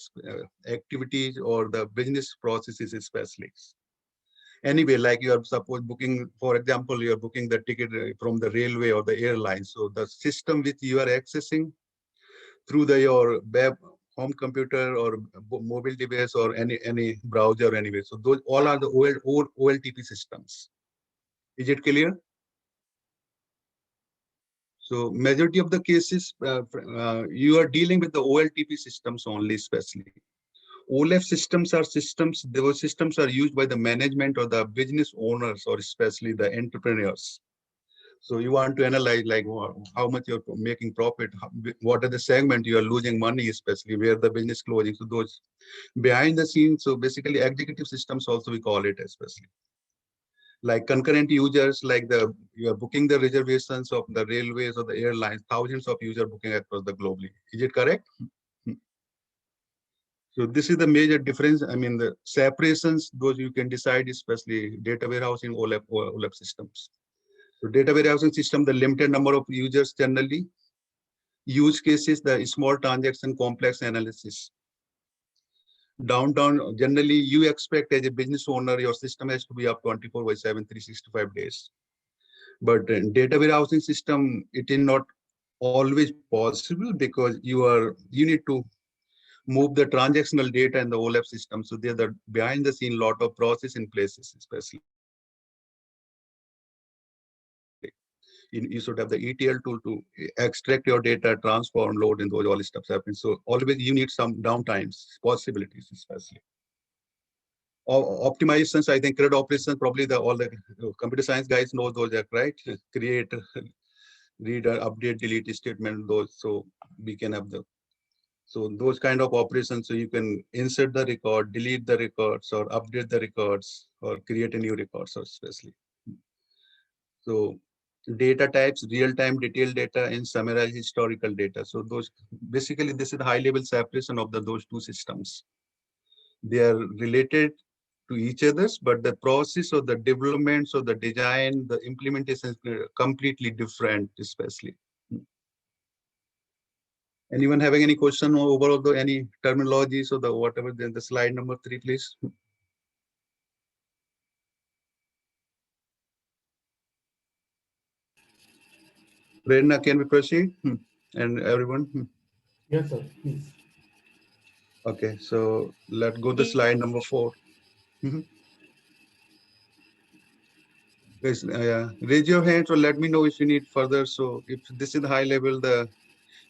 [SPEAKER 9] activities or the business processes especially. Anyway, like you are suppose booking, for example, you are booking the ticket from the railway or the airline. So the system which you are accessing through your web, home computer or mobile device or any browser anyway. So those all are the OLTP systems. Is it clear? So majority of the cases, you are dealing with the OLTP systems only, especially. OLAP systems are systems, those systems are used by the management or the business owners or especially the entrepreneurs. So you want to analyze like how much you're making profit, what are the segment you are losing money, especially where the business closing. So those behind the scenes, so basically executive systems also we call it especially. Like concurrent users, like you are booking the reservations of the railways or the airlines, thousands of users booking across the globally. Is it correct? So this is the major difference. I mean, the separations, those you can decide, especially data warehousing, OLAP systems. So data warehousing system, the limited number of users generally. Use cases, the small transaction, complex analysis. Downtown, generally you expect as a business owner, your system has to be up 24/7, 365 days. But data warehousing system, it is not always possible because you need to move the transactional data in the OLAP system. So there's the behind the scene lot of process in places, especially. You should have the ETL tool to extract your data, transform, load, and those all stuff happen. So always you need some downtimes, possibilities, especially. Optimizations, I think CRUD operations, probably all the computer science guys know those, right? Create, read, update, delete statement, those, so we can have the So those kind of operations, so you can insert the record, delete the records, or update the records, or create a new record, so especially. So data types, real-time detailed data, and summarize historical data. So those, basically, this is the high-level separation of those two systems. They are related to each other's, but the process of the developments of the design, the implementation is completely different, especially. Anyone having any question over any terminologies or the whatever? Then the slide number 3, please. Prerna, can we proceed? And everyone?
[SPEAKER 8] Yes, sir. Please.
[SPEAKER 9] Okay, so let's go to slide number 4. Guys, raise your hands or let me know if you need further. So if this is high level,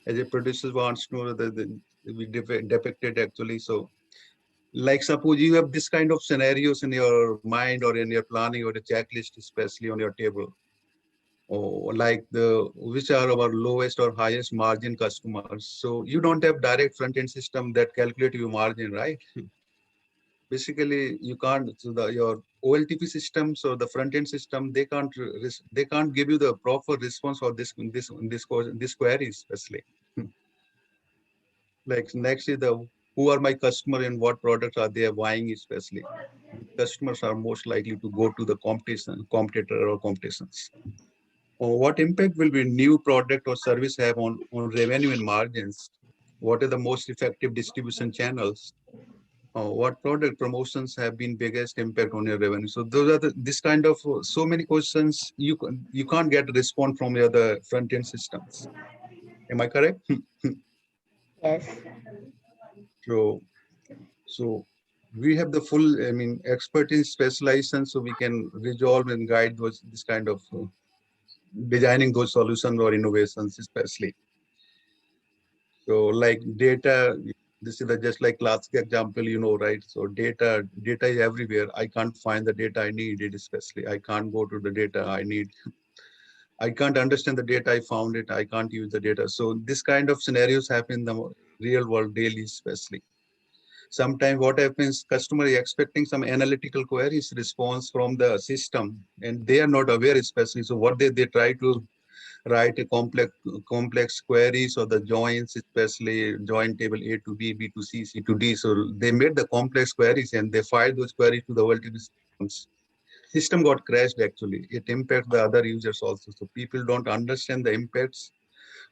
[SPEAKER 9] as a producer wants to know that we depicted actually. So like suppose you have this kind of scenarios in your mind or in your planning or the checklist, especially on your table. Or like which are our lowest or highest margin customers. So you don't have direct front end system that calculate your margin, right? Basically, you can't. So your OLTP systems or the front end system, they can't give you the proper response for this query, especially. Like next is who are my customer and what products are they buying, especially. Customers are most likely to go to the competitor or competitions. Or what impact will be new product or service have on revenue and margins? What are the most effective distribution channels? What product promotions have been biggest impact on your revenue? So those are this kind of so many questions you can't get a response from the other front end systems. Am I correct?
[SPEAKER 3] Yes.
[SPEAKER 9] So we have the full, expertise specialization, so we can resolve and guide this kind of designing those solutions or innovations, especially. So like data, this is just like classic example, right? So data is everywhere. I can't find the data I need, especially. I can't go to the data I need. I can't understand the data I found it. I can't use the data. So this kind of scenarios happen in the real world daily, especially. Sometimes what happens, customer is expecting some analytical queries response from the system, and they are not aware, especially. So what they try to write a complex queries or the joins, especially join table A to B, B to C, C to D. So they made the complex queries and they filed those queries to the OLTP systems. System got crashed actually. It impacts the other users also. So people don't understand the impacts,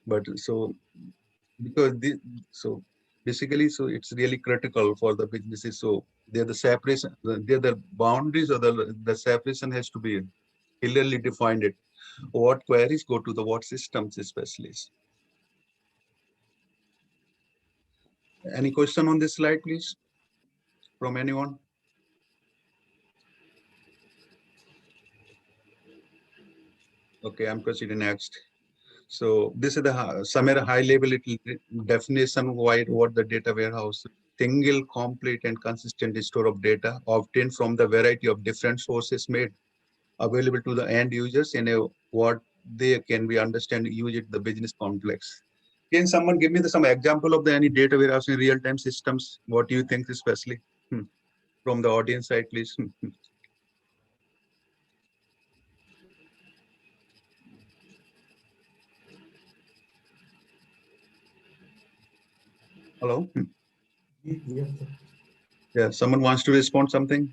[SPEAKER 9] but so because so basically, so it's really critical for the businesses. So they're the separation, they're the boundaries or the separation has to be clearly defined. It what queries go to the what systems, especially. Any question on this slide, please, from anyone? Okay, I'm proceeding next. So this is the summary high level definition what the data warehouse. Single, complete, and consistent store of data obtained from the variety of different sources made available to the end users in what they can be understand, use it the business complex. Can someone give me some example of any data warehouse in real-time systems? What do you think, especially from the audience side, please? Hello?
[SPEAKER 8] Yes, sir.
[SPEAKER 9] Yeah, someone wants to respond something?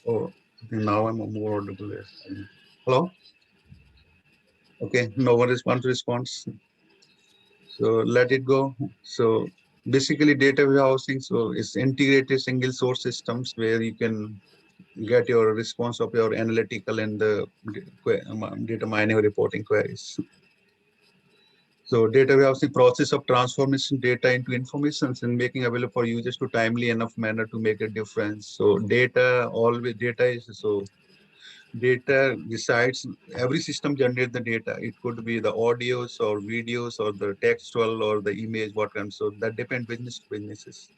[SPEAKER 9] Oh, now I'm more audible. Hello? Okay, no one responds. So let it go. So basically data warehousing, so it's integrated single source systems where you can get your response of your analytical and the data mining or reporting queries. So data warehousing process of transformation data into information and making available for users to timely enough manner to make a difference. So data is so data besides every system generate the data. It could be the audios or videos or the textual or the image, what comes. So that depends business to businesses.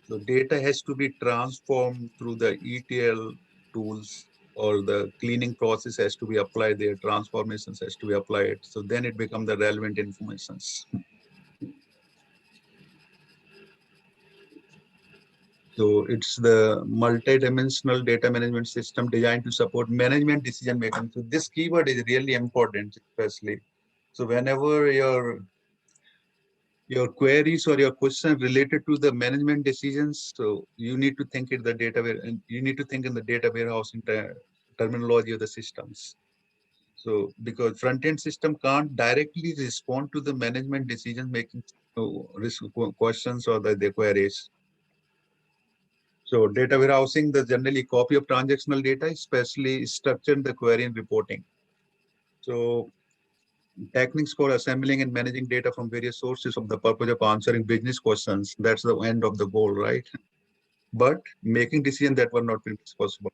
[SPEAKER 9] So data has to be transformed through the ETL tools or the cleaning process has to be applied there, transformations has to be applied. So then it becomes the relevant informations. So it's the multi-dimensional data management system designed to support management decision making. So this keyword is really important, especially. So whenever your queries or your questions related to the management decisions, so you need to think in the you need to think in the data warehousing terminology of the systems. So because front-end system can't directly respond to the management decision making questions or the queries. So data warehousing, the generally copy of transactional data, especially structured the query and reporting. So techniques for assembling and managing data from various sources of the purpose of answering business questions. That's the end of the goal, right? But making decisions that were not previously possible.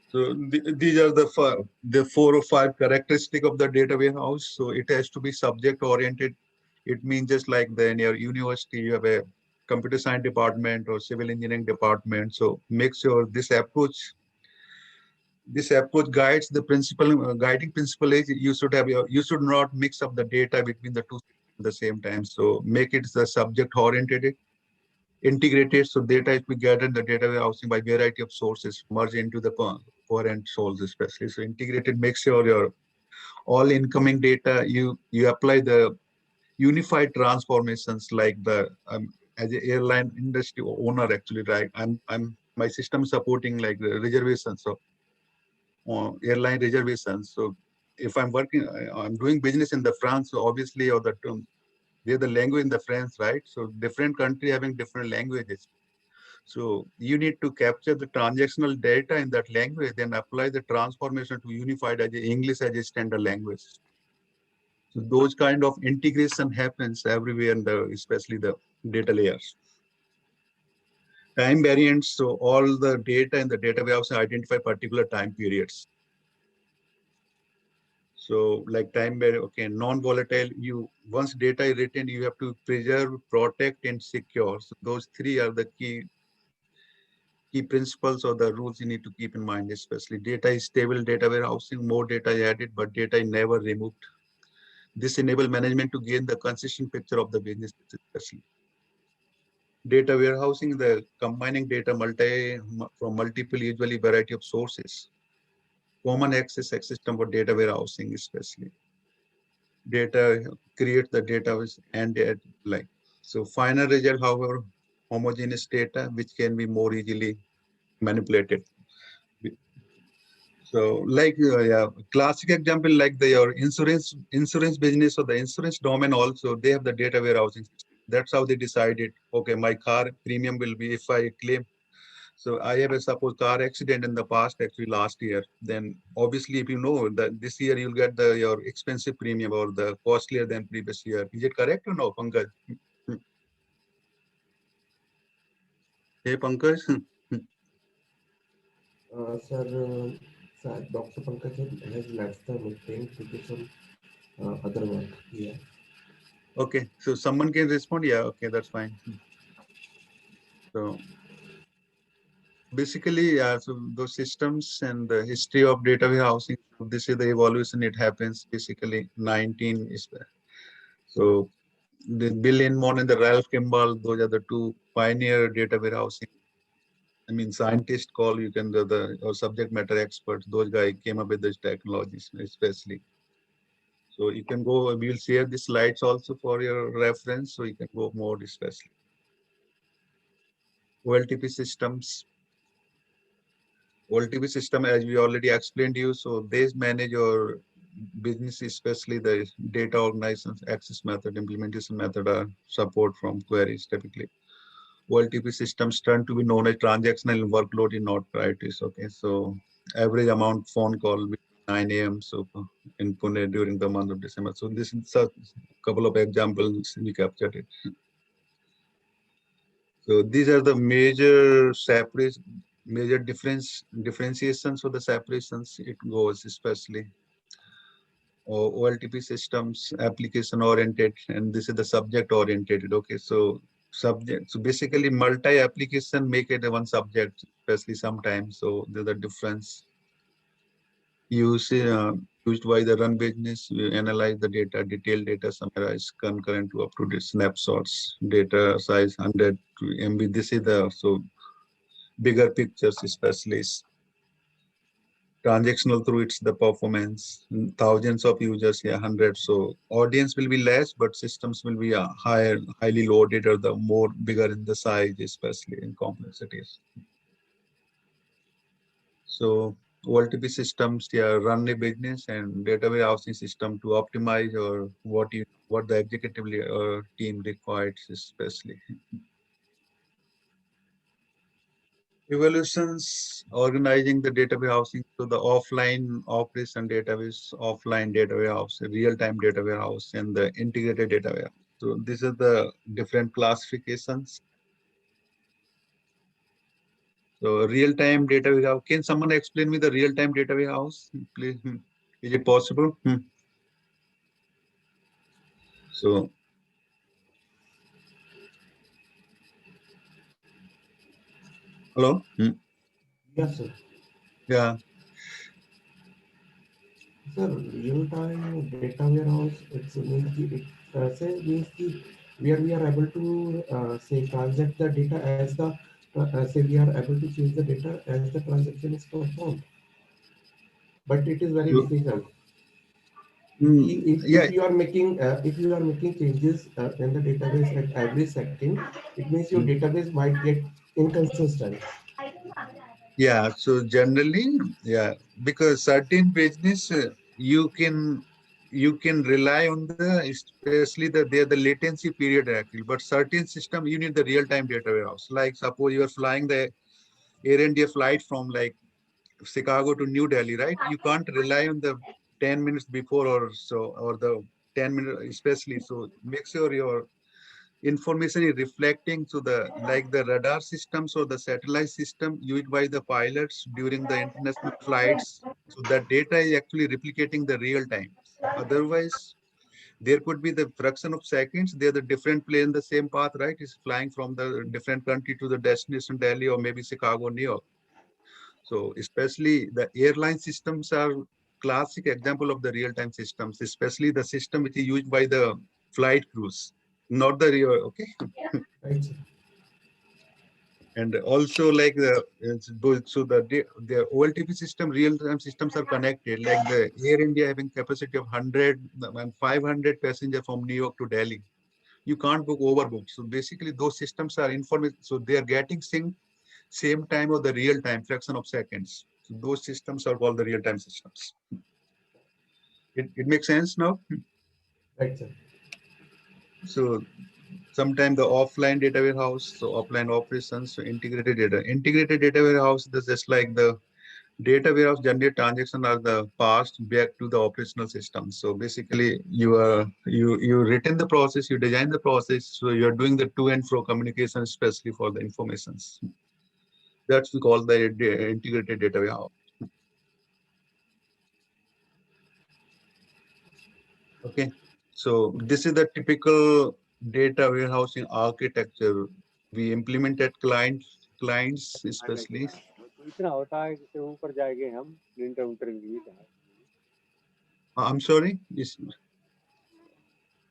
[SPEAKER 9] So these are the 4 or 5 characteristics of the data warehouse. So it has to be subject oriented. It means just like in your university, you have a computer science department or civil engineering department. So make sure this approach guides the principle. Guiding principle is you should not mix up the data between the two at the same time. So make it the subject oriented, integrated, so data is be gathered the data warehousing by variety of sources merge into the coherent source, especially. So integrated makes sure your all incoming data you apply the unified transformations, like the as an airline industry owner, actually, right? My system supporting like the reservations of airline reservations. So if I'm doing business in the France, so obviously, or they're the language in the French, right? So different country having different languages. So you need to capture the transactional data in that language, then apply the transformation to unified as English as a standard language. So those kind of integration happens everywhere in especially the data layers. Time variants, so all the data in the data warehouse identify particular time periods. So like time, okay, non-volatile, once data is written, you have to preserve, protect, and secure. So those 3 are the key principles or the rules you need to keep in mind, especially. Data is stable, data warehousing, more data is added, but data is never removed. This enables management to gain the consistent picture of the business, especially. Data warehousing, the combining data from multiple, usually variety of sources. Common access system for data warehousing, especially. Data create the data and like so. Final result, however, homogeneous data which can be more easily manipulated. So, like yeah, classic example like your insurance business or the insurance domain also, they have the data warehousing. That's how they decided. Okay, my car premium will be if I claim. So I have a suppose car accident in the past, actually last year. Then obviously, if you know that this year you'll get your expensive premium or the costlier than previous year. Is it correct or no, Pankaj? Hey, Pankaj.
[SPEAKER 8] Sir, Dr. Pankaj has left the meeting to do some other work. Yeah.
[SPEAKER 9] Okay, so someone can respond. Yeah, okay, that's fine. So basically, so those systems and the history of data warehousing, this is the evolution. It happens basically 19 is there. So the Bill Inmon and the Ralph Kimball, those are the 2 pioneer data warehousing. I mean, scientists call you can or subject matter experts. Those guys came up with these technologies, especially. So you can go. We will share the slides also for your reference, so you can go more especially. OLTP systems. OLTP system, as we already explained to you, so they manage your business, especially the data organization, access method, implementation method, or support from queries typically. OLTP systems tend to be known as transactional workload in not priorities. Okay, so average amount phone call 9 a.m. So in Pune during the month of December. So this is a couple of examples we captured it. So these are the major differentiations of the separations it goes, especially OLTP systems application oriented, and this is the subject oriented. Okay, so basically multi application make it one subject, especially sometimes. So there's a difference. Used by the run business, we analyze the data, detailed data, summarize concurrent to up-to-date snapshots, data size 100 MB. This is the bigger pictures, especially transactional through it's the performance, thousands of users, yeah, hundreds. So audience will be less, but systems will be highly loaded, or the more bigger in the size, especially in complexities. So OLTP systems, yeah, run a business and data warehousing system to optimize or what the executive team requires, especially. Evolutions, organizing the data warehousing, so the offline operation database, offline data warehouse, real-time data warehouse, and the integrated data warehouse. So these are the different classifications. So real-time data warehouse. Can someone explain me the real-time data warehouse, please? Is it possible? So, hello?
[SPEAKER 8] Yes, sir.
[SPEAKER 9] Yeah.
[SPEAKER 8] Sir, real-time data warehouse, where we are able to say transact the data as the say we are able to change the data as the transaction is performed. But it is very difficult. If you are making changes in the database at every second, it means your database might get inconsistent.
[SPEAKER 9] Yeah, so generally, yeah, because certain business you can rely on especially they're the latency period actually, but certain system you need the real-time data warehouse. Like suppose you are flying the Air India flight from like Chicago to New Delhi, right? You can't rely on the 10 minutes before or so, or the 10 minutes especially. So make sure your information is reflecting to the like the radar systems or the satellite system used by the pilots during the international flights. So that data is actually replicating the real time. Otherwise, there could be the fraction of seconds. They're the different plane, the same path, right? Is flying from the different country to the destination Delhi or maybe Chicago, New York. So especially the airline systems are classic example of the real-time systems, especially the system which is used by the flight crews, not the real, okay? And also like the OLTP system, real-time systems are connected, like the Air India having capacity of 100 and 500 passengers from New York to Delhi. You can't book overbook. So basically those systems are information. So they are getting synced same time or the real time, fraction of seconds. So those systems are called the real-time systems. It makes sense now?
[SPEAKER 8] Right, sir.
[SPEAKER 9] So sometimes the offline data warehouse, so offline operations, so integrated data warehouse, this is like the data warehouse generate transaction are the passed back to the operational system. So basically you written the process, you design the process, so you're doing the to and fro communication, especially for the informations. That's we call the integrated data warehouse. Okay, so this is the typical data warehousing architecture we implemented clients especially.
[SPEAKER 11] इतना होता है कि ऊपर जाएंगे हम printer उंटर लिए
[SPEAKER 9] I'm sorry.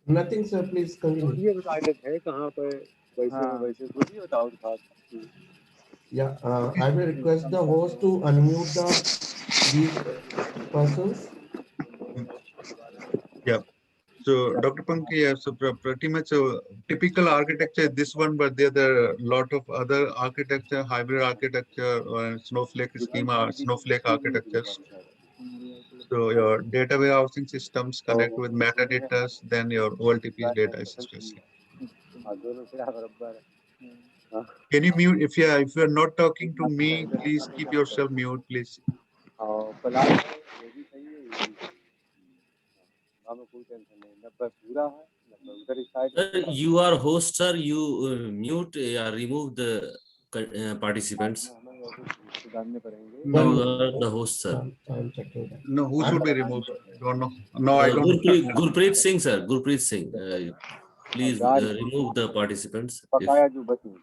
[SPEAKER 8] Nothing, sir. Please continue.
[SPEAKER 11] ये बताइए है कहाँ पे वैसे कुछ बताओ था.
[SPEAKER 8] Yeah, I will request the host to unmute these persons.
[SPEAKER 9] Yeah. So Dr. Pankaj, yeah, so pretty much typical architecture is this one, but there are a lot of other architecture, hybrid architecture, or Snowflake schema, Snowflake architectures. So your data warehousing systems connect with metadata, then your OLTP data is especially. Can you mute if you are not talking to me? Please keep yourself mute, please.
[SPEAKER 11] हमें कोई tension नहीं 90 पूरा है उधर ही side
[SPEAKER 1] Sir, you are host, sir. You mute or remove the participants.
[SPEAKER 11] सुधारने पड़ेंगे।
[SPEAKER 9] No,
[SPEAKER 1] You are the host, sir.
[SPEAKER 8] I'm checking that.
[SPEAKER 9] no, who should be removed? Don't know. No, I don't.
[SPEAKER 1] Gurpreet Singh, sir. Gurpreet Singh. Please remove the participants.
[SPEAKER 11] बकाया जो बची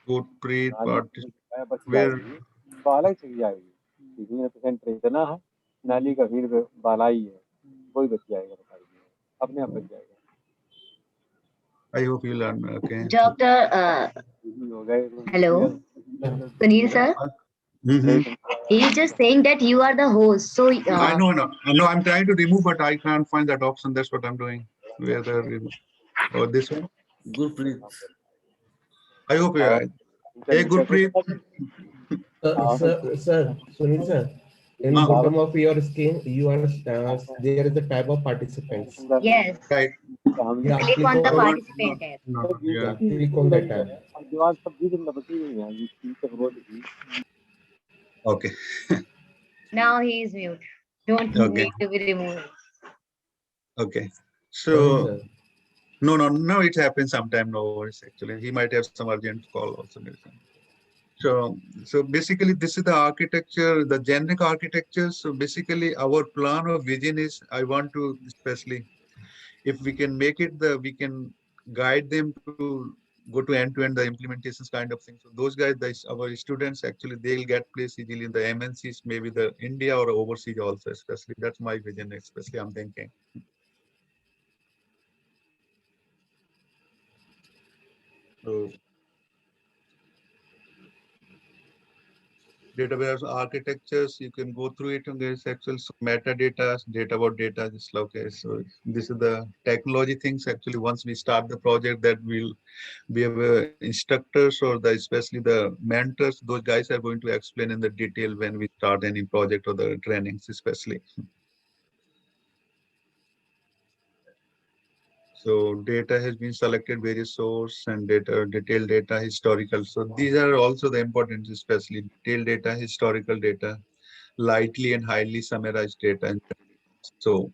[SPEAKER 9] Gurpreet
[SPEAKER 11] नाली बकाया बच
[SPEAKER 9] where?
[SPEAKER 11] जाएगी तो अलग से जाएगी। 3% इतना है, नाली का भीड़ बाला ही है, वही बच जाएगा, अपने आप बच जाएगा।
[SPEAKER 9] I hope you'll learn. Okay.
[SPEAKER 3] Doctor, hello, Sunil sir.
[SPEAKER 9] Mhm.
[SPEAKER 3] He's just saying that you are the host. So
[SPEAKER 9] I know, no, I'm trying to remove, but I can't find that option. That's what I'm doing. Where the remove? Oh, this one.
[SPEAKER 1] Gurpreet.
[SPEAKER 9] I hope you are. Hey, Gurpreet.
[SPEAKER 8] Sir, Sunil sir, in bottom of your screen, you are there is a tab of participants.
[SPEAKER 3] yes,
[SPEAKER 9] Right.
[SPEAKER 8] Yeah,
[SPEAKER 3] click on the participant tab.
[SPEAKER 9] No, yeah.
[SPEAKER 8] Click on that tab.
[SPEAKER 9] Okay.
[SPEAKER 3] Now he is mute. Don't
[SPEAKER 9] Okay.
[SPEAKER 3] need to be removed.
[SPEAKER 9] Okay.
[SPEAKER 8] Sorry,
[SPEAKER 9] So
[SPEAKER 8] sir.
[SPEAKER 9] no, it happens sometime. No worries. Actually, he might have some urgent call also. So basically, this is the architecture, the generic architecture. So basically, our plan or vision is, I want to especially, if we can make it, we can guide them to go to end-to-end the implementations kind of thing. So those guys, our students, actually, they'll get placed easily in the MNCs, maybe the India or overseas also, especially. That's my vision, especially I'm thinking. So database architectures, you can go through it, and there's actual metadata, data about data, just okay. So this is the technology things. Actually, once we start the project, that will be instructors or especially the mentors. Those guys are going to explain in the detail when we start any project or the trainings, especially. So data has been selected, various source and detailed data, historical. So these are also the important, especially detailed data, historical data, lightly and highly summarized data. So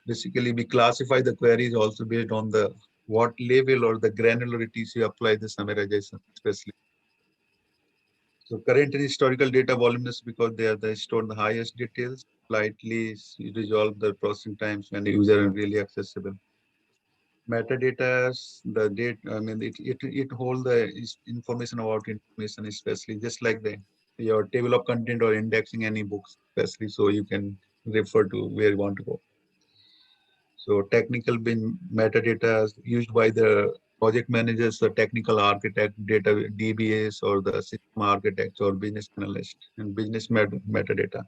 [SPEAKER 9] basically we classify the queries also based on the what level or the granularities you apply the summarization, especially. So current and historical data voluminous because they are stored the highest details, slightly resolve the processing times when the user is really accessible. Metadata, the date, I mean, it hold the information about information, especially just like your table of content or indexing any books, especially, so you can refer to where you want to go. So technical bin metadata used by the project managers, the technical architect, data DBAs, or the system architects or business analyst, and business metadata.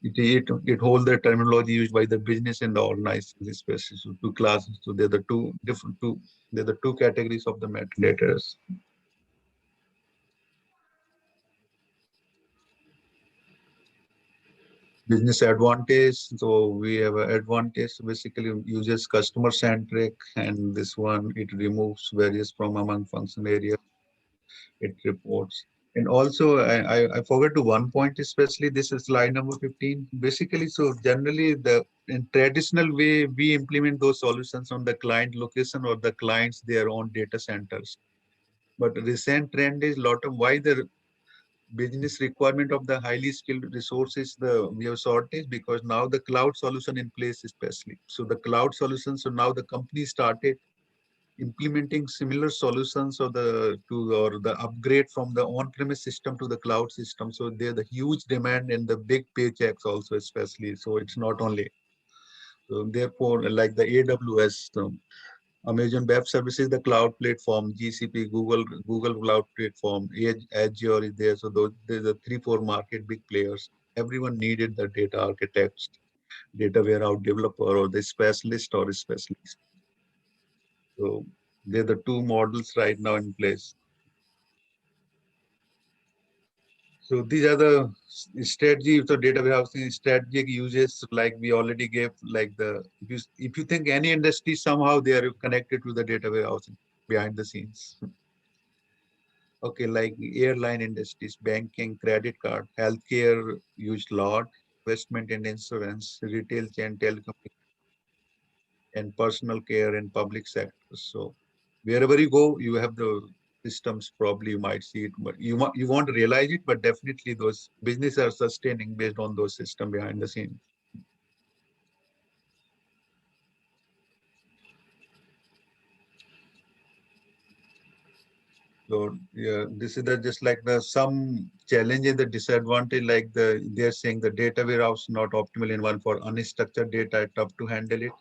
[SPEAKER 9] It holds the terminology used by the business and the organization, especially so two classes. So they're the two categories of the metadata. Business advantage. So we have an advantage, basically uses customer centric, and this one, it removes various from among function areas. It reports. And also, I forgot to one point, especially this is slide number 15. Basically, so generally in traditional way, we implement those solutions on the client location or the clients their own data centers. But recent trend is lot of why the business requirement of the highly skilled resources, we have shortage because now the cloud solution in place, especially. So the cloud solution, so now the company started implementing similar solutions or the upgrade from the on-premise system to the cloud system. So there's the huge demand and the big paychecks also, especially. So it's not only. So therefore, like the AWS, Amazon Web Services, the cloud platform, GCP, Google Cloud Platform, Azure is there. So there's the 3-4 market big players. Everyone needed the data architects, data warehouse developer, or the specialist or specialist. So they're the two models right now in place. So these are the strategy. So data warehousing strategic uses, like we already gave, like if you think any industry, somehow they are connected to the data warehousing behind the scenes. Okay, like airline industries, banking, credit card, healthcare used lot, investment and insurance, retail chain, telecom, and personal care and public sector. So wherever you go, you have the systems. Probably you might see it, but you won't realize it. But definitely, those businesses are sustaining based on those systems behind the scene. So yeah, this is just like some challenge and the disadvantage, like they're saying the data warehouse not optimal in one for unstructured data, tough to handle it,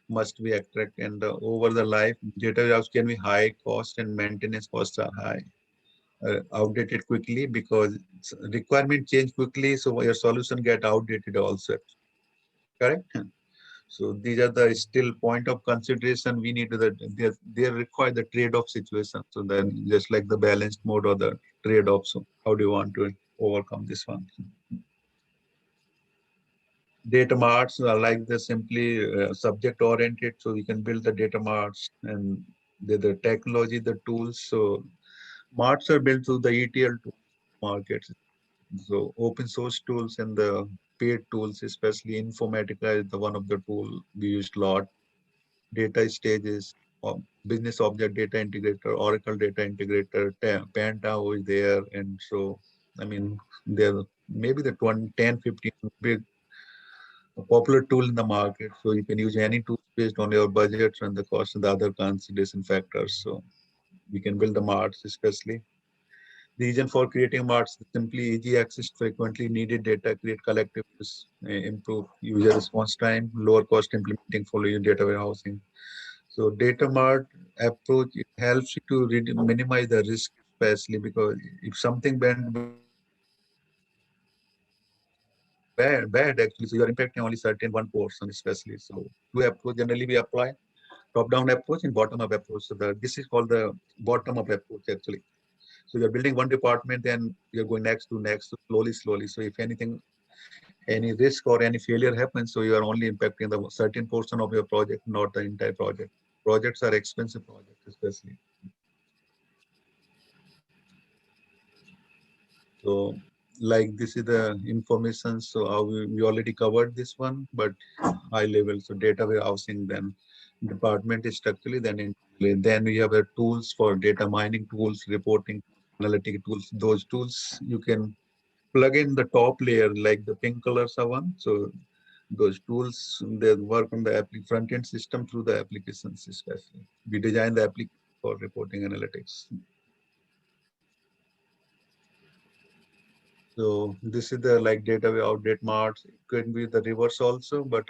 [SPEAKER 9] must be attract, and over the life data warehouse can be high cost and maintenance costs are high, outdated quickly because requirement change quickly, so your solution get outdated also. Correct. So these are the still point of consideration. We need to they require the trade-off situation. So then just like the balanced mode or the trade-off. So how do you want to overcome this one? Data marts are like the simply subject oriented. So we can build the data marts and the technology, the tools. So marts are built through the ETL markets. So open source tools and the paid tools, especially Informatica is the one of the tool we used a lot. Data stages, business object data integrator, Oracle data integrator, Pantao is there. And so, I mean, there maybe the 10, 15 big popular tool in the market. So you can use any tool based on your budget and the cost and the other consideration factors. So we can build the marts, especially. The reason for creating marts is simply easy access, frequently needed data, create collective, improve user response time, lower cost implementing for your data warehousing. So data mart approach, it helps you to minimize the risk, especially because if something bad actually, so you are impacting only certain one portion, especially. So two approach generally we apply, top-down approach and bottom-up approach. So this is called the bottom-up approach actually. So you're building one department, then you're going next to next, slowly. So if anything, any risk or any failure happens, so you are only impacting the certain portion of your project, not the entire project. Projects are expensive projects, especially. So like this is the information. So how we already covered this one, but high level. So data warehousing, then department is structurally, then we have the tools for data mining tools, reporting, analytic tools. Those tools you can plug in the top layer, like the pink colors are one. So those tools, they work on the front end system through the applications, especially. We design the application for reporting analytics. So this is the like data outdate marts. It could be the reverse also, but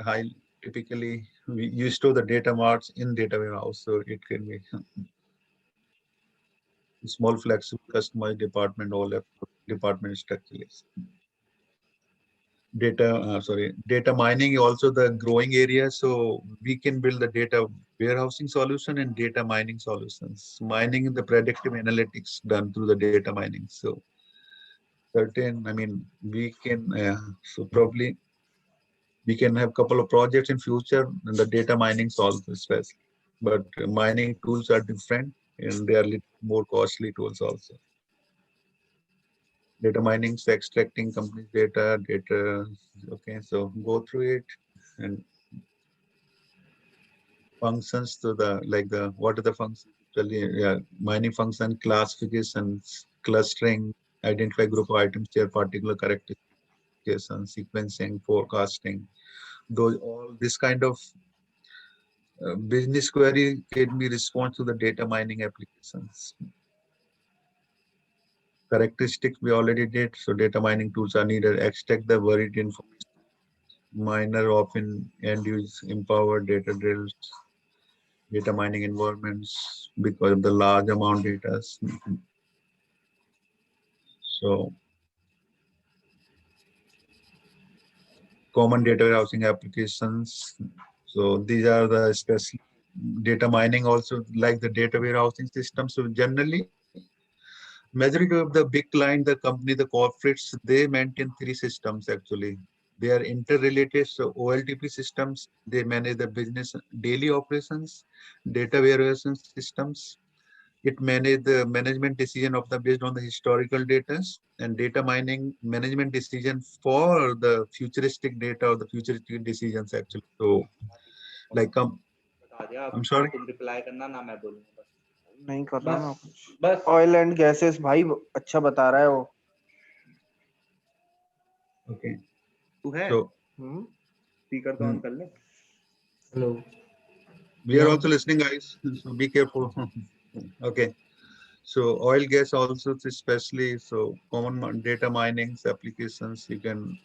[SPEAKER 9] typically we store the data marts in data warehouse. So it can be small, flexible, customized department, all department structures. Data mining is also the growing area. So we can build the data warehousing solution and data mining solutions. Mining is the predictive analytics done through the data mining. So I mean, we can, so probably we can have a couple of projects in future and the data mining solves this first. But mining tools are different and they are little more costly tools also. Data mining, so extracting company data. Okay, so go through it and functions to what are the functions? Yeah, mining function, classifications, clustering, identify group of items, share particular characterization, sequencing, forecasting. All this kind of business query can be response to the data mining applications. Characteristics we already did. So data mining tools are needed. Extract the buried information. Miner often end use empowered data drills, data mining environments because of the large amount of data. So common data warehousing applications. So these are the special data mining also like the data warehousing system. So generally, majority of the big client, the company, the corporates, they maintain three systems actually. They are interrelated. So OLTP systems, they manage the business daily operations, data warehousing systems. It manage the management decision of the based on the historical data, and data mining management decision for the futuristic data or the futuristic decisions actually. So like
[SPEAKER 5] बता दिया,
[SPEAKER 9] I'm sorry?
[SPEAKER 5] तुम reply करना ना मैं बोलूंगा।
[SPEAKER 12] नहीं कर रहा ना
[SPEAKER 5] बस बस
[SPEAKER 12] ऑयल एंड गैसेस भाई अच्छा बता रहा है वो।
[SPEAKER 9] Okay.
[SPEAKER 5] तू है
[SPEAKER 9] So
[SPEAKER 5] स्पीकर तो ऑन कर ले।
[SPEAKER 8] Hello.
[SPEAKER 9] we are also listening, guys. So be careful. Okay. So oil, gas also, especially so common data mining applications you can.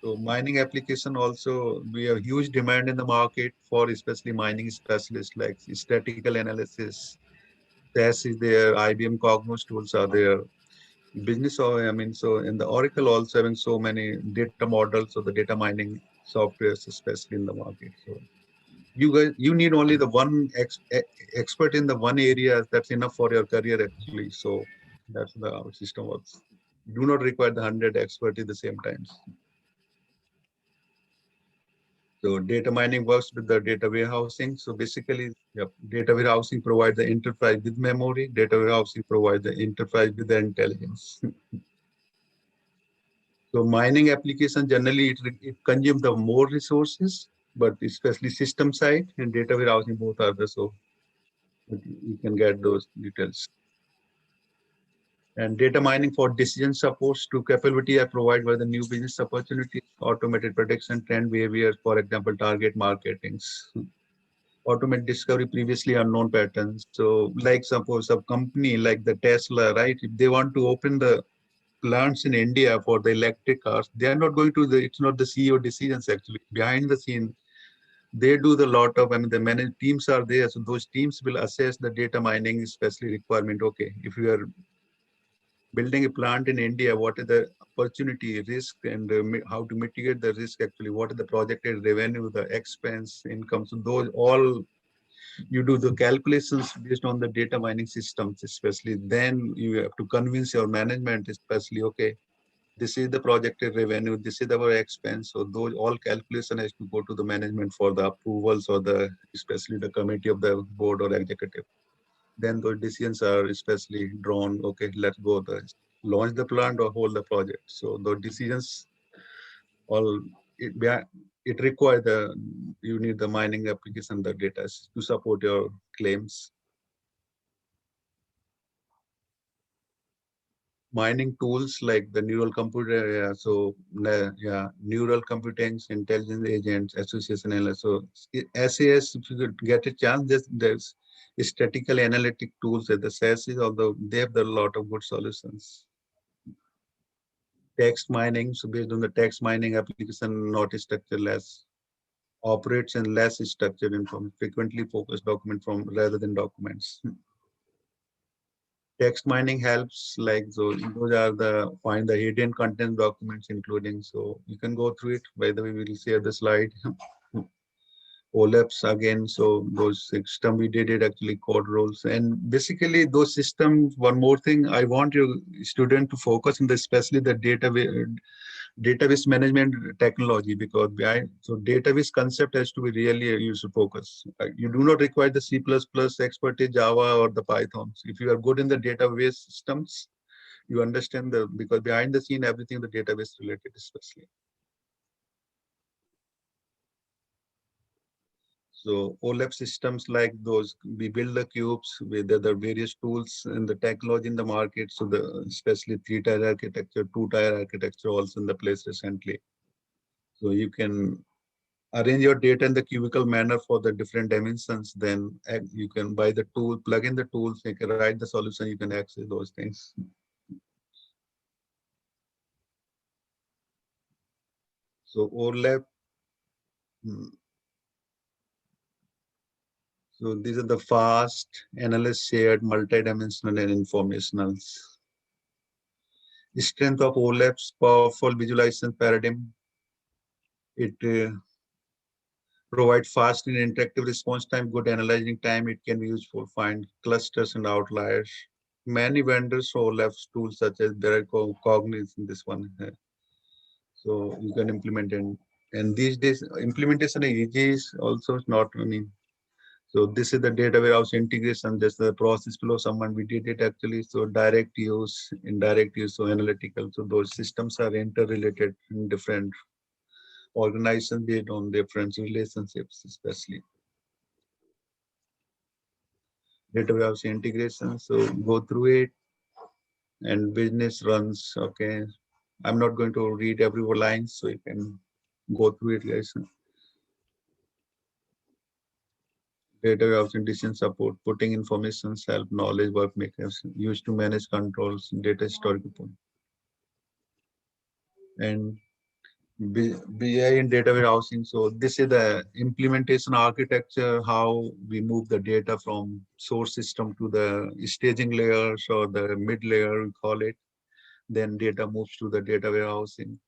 [SPEAKER 9] So mining application also, we have huge demand in the market for especially mining specialists like statistical analysis. SAS is there, IBM Cognos tools are there. Business, I mean, so in the Oracle also having so many data models or the data mining softwares, especially in the market. So you guys, you need only the one expert in the one area. That's enough for your career actually. So that's the our system works. Do not require the 100 expert at the same time. So data mining works with the data warehousing. So basically, data warehousing provides the enterprise with memory. Data warehousing provides the enterprise with the intelligence. So mining application generally it consumes the more resources, but especially system side and data warehousing both are the so you can get those details. And data mining for decision supports to capability are provided by the new business opportunities, automated prediction, trend behavior, for example, target marketings, automate discovery previously unknown patterns. So like suppose a company like the Tesla, right? If they want to open the plants in India for the electric cars, they are not going to it's not the CEO decisions actually. Behind the scene, they do the lot of, I mean, the managed teams are there. So those teams will assess the data mining, especially requirement. Okay, if you are building a plant in India, what is the opportunity, risk, and how to mitigate the risk actually? What is the projected revenue, the expense, income? So those all you do the calculations based on the data mining systems, especially. Then you have to convince your management, especially, okay, this is the projected revenue, this is our expense. So those all calculation has to go to the management for the approvals or the, especially the committee of the board or executive. Then those decisions are especially drawn. Okay, let's go launch the plant or hold the project. So the decisions all it requires you need the mining application, the data to support your claims. Mining tools like the neural computer, neural computing, intelligence agents, association analysis. So SAS, if you could get a chance, there's statistical analytic tools at the SAS, although they have a lot of good solutions. Text mining, so based on the text mining application, not structureless, operates in less structured information, frequently focused document from rather than documents. Text mining helps, like those are the find the hidden content documents including, so you can go through it. By the way, we will share the slide. OLAPs again, so those system we did it actually code roles, and basically those systems. One more thing I want your student to focus on, especially the database management technology, because so database concept has to be really you should focus. You do not require the C++ expertise, Java or the Python. If you are good in the database systems, you understand because behind the scene everything the database related especially. So OLAP systems like those, we build the cubes with the various tools and the technology in the market. So especially 3-tier architecture, 2-tier architecture also in the place recently. So you can arrange your data in the cubical manner for the different dimensions. Then you can buy the tool, plug in the tools, you can write the solution, you can access those things. So OLAP. So these are the fast, analyst shared, multidimensional and informational. The strength of OLAP's powerful visualization paradigm. It provides fast and interactive response time, good analyzing time. It can be used for find clusters and outliers. Many vendors for OLAP tools such as Cogniz in this one. So you can implement it. And these days implementation is also not, I mean, so this is the data warehouse integration, just the process flow. Someone we did it actually. So direct use, indirect use, so analytical. So those systems are interrelated in different organizations based on different relationships, especially. data warehouse integration. So go through it, and business runs. Okay, I'm not going to read every line, so you can go through it, guys. Data warehouse decision support, putting information, help, knowledge, work makers, used to manage controls, data historical point. And BI and data warehousing. So this is the implementation architecture, how we move the data from source system to the staging layers or the mid layer, we call it. Then data moves to the data warehousing.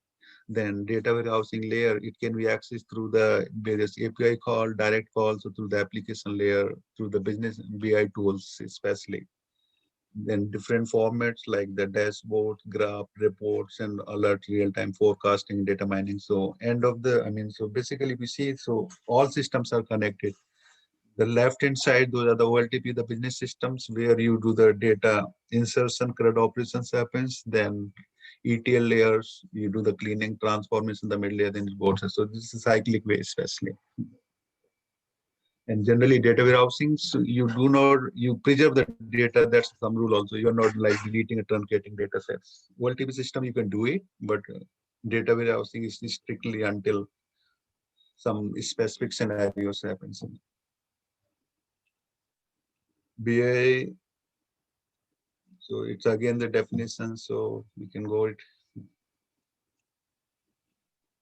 [SPEAKER 9] Then data warehousing layer, it can be accessed through the various API call, direct calls, or through the application layer, through the business BI tools, especially. Then different formats like the dashboard, graph, reports, and alert, real-time forecasting, data mining. So so basically we see, so all systems are connected. The left-hand side, those are the OLTP, the business systems, where you do the data insertion, CRUD operations happens. Then ETL layers, you do the cleaning, transformation, the middle layer, then it goes. So this is a cyclic way, especially. And generally data warehousing, so you preserve the data. That's some rule also. You're not like deleting and truncating data sets. OLTP system, you can do it, but data warehousing is strictly until some specific scenarios happens. BI, so it's again the definition, so we can go it.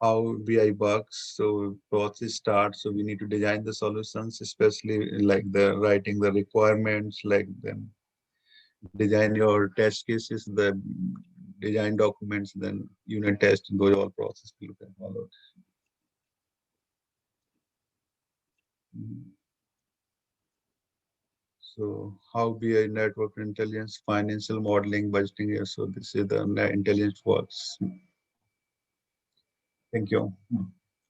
[SPEAKER 9] How BI works, so process starts, so we need to design the solutions, especially like the writing the requirements, like then design your test cases, the design documents, then unit test, those all process you can follow. So how BI network intelligence, financial modeling, budgeting here. So this is the intelligence works. Thank you. Do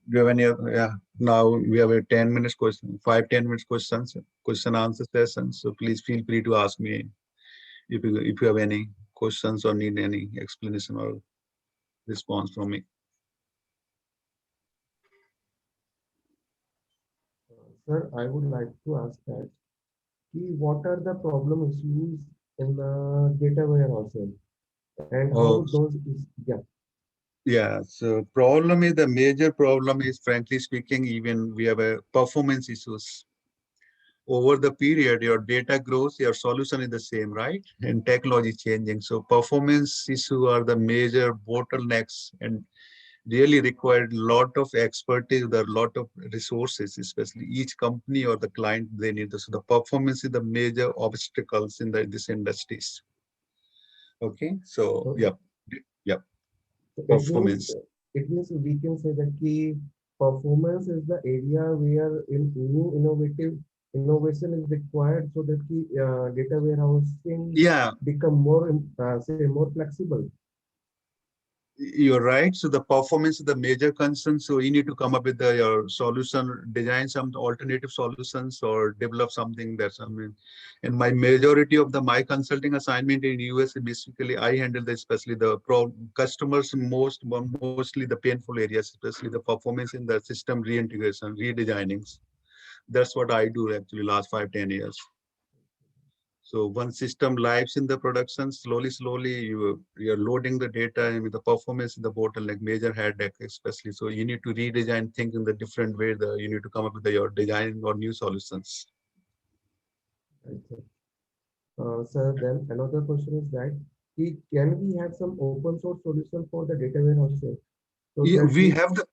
[SPEAKER 9] you have any? Yeah. Now we have a 10 minutes question, 5-10 minutes question answer session. So please feel free to ask me if you have any questions or need any explanation or response from me.
[SPEAKER 8] Sir, I would like to ask that, what are the problem issues in the data warehousing, and how those is,
[SPEAKER 9] Yeah, so the major problem is, frankly speaking, even we have a performance issues. Over the period, your data grows, your solution is the same, right? And technology changing. So performance issues are the major bottlenecks and really required a lot of expertise, a lot of resources, especially each company or the client, they need this. So the performance is the major obstacles in this industries. Okay, so yeah. Performance.
[SPEAKER 8] It means we can say that key performance is the area where innovation is required, so that the data warehousing become more more flexible.
[SPEAKER 9] You're right. So the performance is the major concern. So you need to come up with your solution, design some alternative solutions, or develop something that's, and my majority of my consulting assignment in US, basically I handle especially the customers mostly the painful areas, especially the performance in the system reintegration, redesignings. That's what I do actually last 5-10 years. So one system lives in the production, slowly you're loading the data, and with the performance in the bottleneck, major headache especially. So you need to redesign things in the different way. You need to come up with your design or new solutions.
[SPEAKER 8] Sir, then another question is that, can we have some open source solution for the data warehousing? So
[SPEAKER 9] yeah, we have the.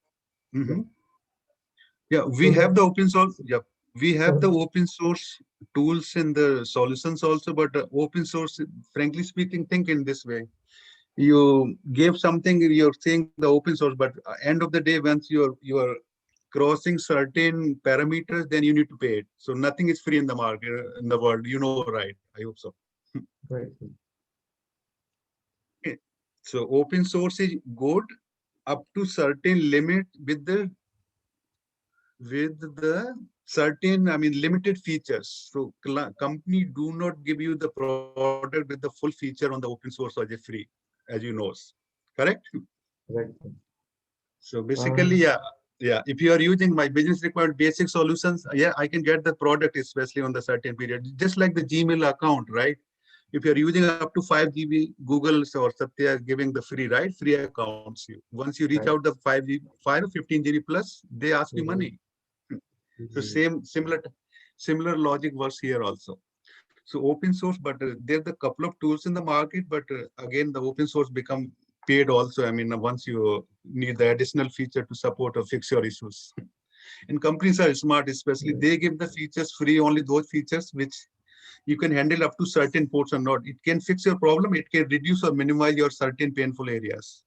[SPEAKER 9] Yeah, we have the open source. Yeah. We have the open source tools in the solutions also, but open source, frankly speaking, think in this way. You give something, you're saying the open source, but end of the day, once you're crossing certain parameters, then you need to pay it. So nothing is free in the market, in the world, right? I hope so.
[SPEAKER 8] Right.
[SPEAKER 9] Okay. So open source is good up to certain limit with the certain, limited features. So company do not give you the product with the full feature on the open source or just free, as you know, correct?
[SPEAKER 8] Right.
[SPEAKER 9] So basically, yeah, yeah, if you are using my business required basic solutions, yeah, I can get the product, especially on the certain period, just like the Gmail account, right? If you're using up to 5 GB, Google or Satya giving the free, right? Free accounts. Once you reach out the 5 GB, 5 or 15 GB plus, they ask you money. So similar logic works here also. So open source, but there's a couple of tools in the market, but again, the open source become paid also. I mean, once you need the additional feature to support or fix your issues. And companies are smart, especially they give the features free, only those features which you can handle up to certain ports or not. It can fix your problem. It can reduce or minimize your certain painful areas.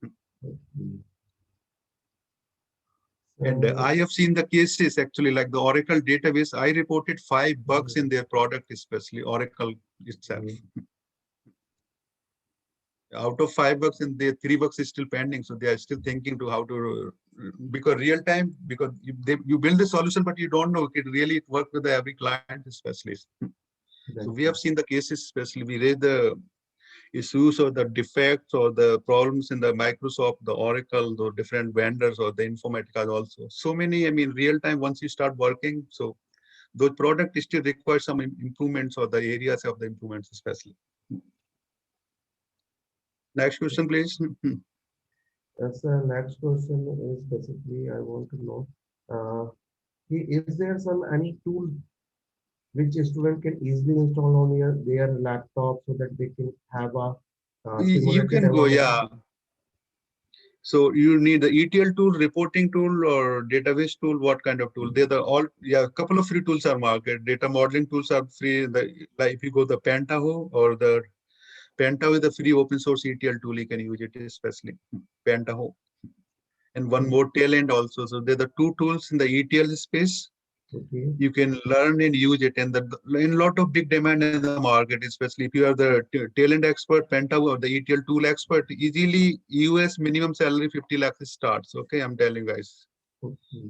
[SPEAKER 9] And I have seen the cases actually, like the Oracle database. I reported 5 bugs in their product, especially Oracle itself. Out of 5 bugs, and the 3 bugs is still pending. So they are still thinking to how to, because real time, because you build the solution, but you don't know it really work with every client, especially. So we have seen the cases, especially we raise the issues or the defects or the problems in the Microsoft, the Oracle, the different vendors or the Informatica also. So many, I mean, real time, once you start working, so those products still require some improvements or the areas of the improvements, especially. Next question, please.
[SPEAKER 8] Yes, next question is basically, I want to know, is there any tool which a student can easily install on their laptop so that they can have a
[SPEAKER 9] You can go, yeah. So you need the ETL tool, reporting tool, or database tool. What kind of tool? They're all, yeah. A couple of free tools are market. Data modeling tools are free. Like if you go the Pentaho or the Pentaho is a free open source ETL tool. You can use it, especially Pentaho. And one more Tailend also. So they're the 2 tools in the ETL space. You can learn and use it, and in a lot of big demand in the market, especially if you are the Tailend expert, Pentaho, or the ETL tool expert. Easily, US minimum salary 50 lakhs starts. Okay, I'm telling you guys.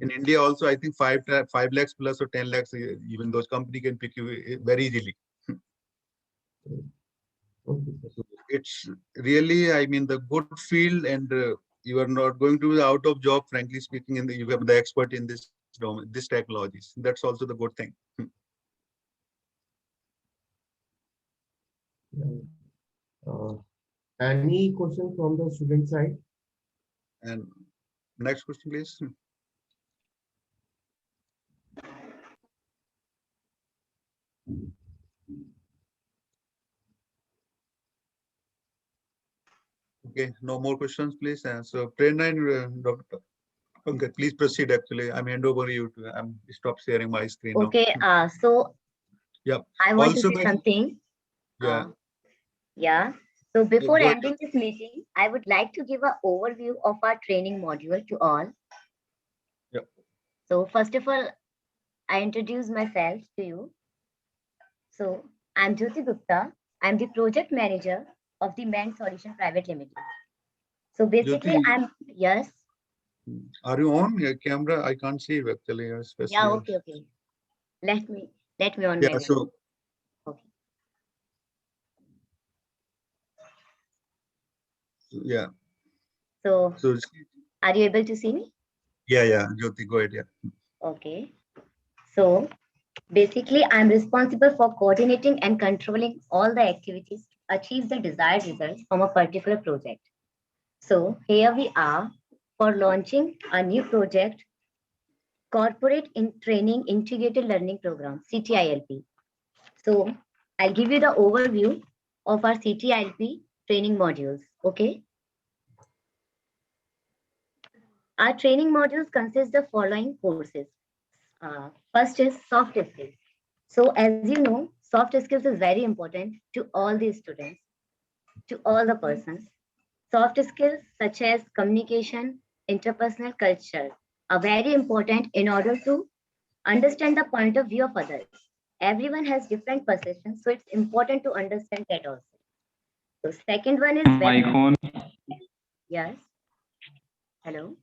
[SPEAKER 9] In India also, I think 5 lakhs plus or 10 lakhs, even those company can pick you very easily. It's really, I mean, the good field, and you are not going to be out of job, frankly speaking, and you have the expert in this technologies. That's also the good thing.
[SPEAKER 8] Any question from the student side?
[SPEAKER 9] And next question, please. Okay, no more questions, please. So, Prerna and Dr. Pankaj, please proceed. Actually, I'm hand over you to. I'm stop sharing my screen now.
[SPEAKER 3] Okay, so
[SPEAKER 9] yeah,
[SPEAKER 3] I want
[SPEAKER 9] also
[SPEAKER 3] to say something.
[SPEAKER 9] Yeah.
[SPEAKER 3] Yeah. So before
[SPEAKER 9] Go
[SPEAKER 3] ending this meeting, I would like to give an overview of our training module to all.
[SPEAKER 9] Yeah.
[SPEAKER 3] So first of all, I introduce myself to you. So I'm Jyoti Gupta. I'm the project manager of the MENT Solution Private Limited. So basically,
[SPEAKER 9] Jyoti,
[SPEAKER 3] yes.
[SPEAKER 9] Are you on your camera? I can't see you actually. Especially.
[SPEAKER 3] Yeah. Okay. Okay. Let me on.
[SPEAKER 9] Yeah. So.
[SPEAKER 3] Okay.
[SPEAKER 9] Yeah.
[SPEAKER 3] So are you able to see me?
[SPEAKER 9] Yeah. Jyoti, go ahead. Yeah.
[SPEAKER 3] Okay. So basically, I'm responsible for coordinating and controlling all the activities to achieve the desired results from a particular project. So here we are for launching a new project, Corporate Training Integrated Learning Program, CTILP. So I'll give you the overview of our CTILP training modules. Okay. Our training modules consist of following courses. First is soft skills. So as you know, soft skills is very important to all the students, to all the persons. Soft skills such as communication, interpersonal culture are very important in order to understand the point of view of others. Everyone has different perceptions, so it's important to understand that also. So second one is
[SPEAKER 13] mic on.
[SPEAKER 3] Yes. Hello.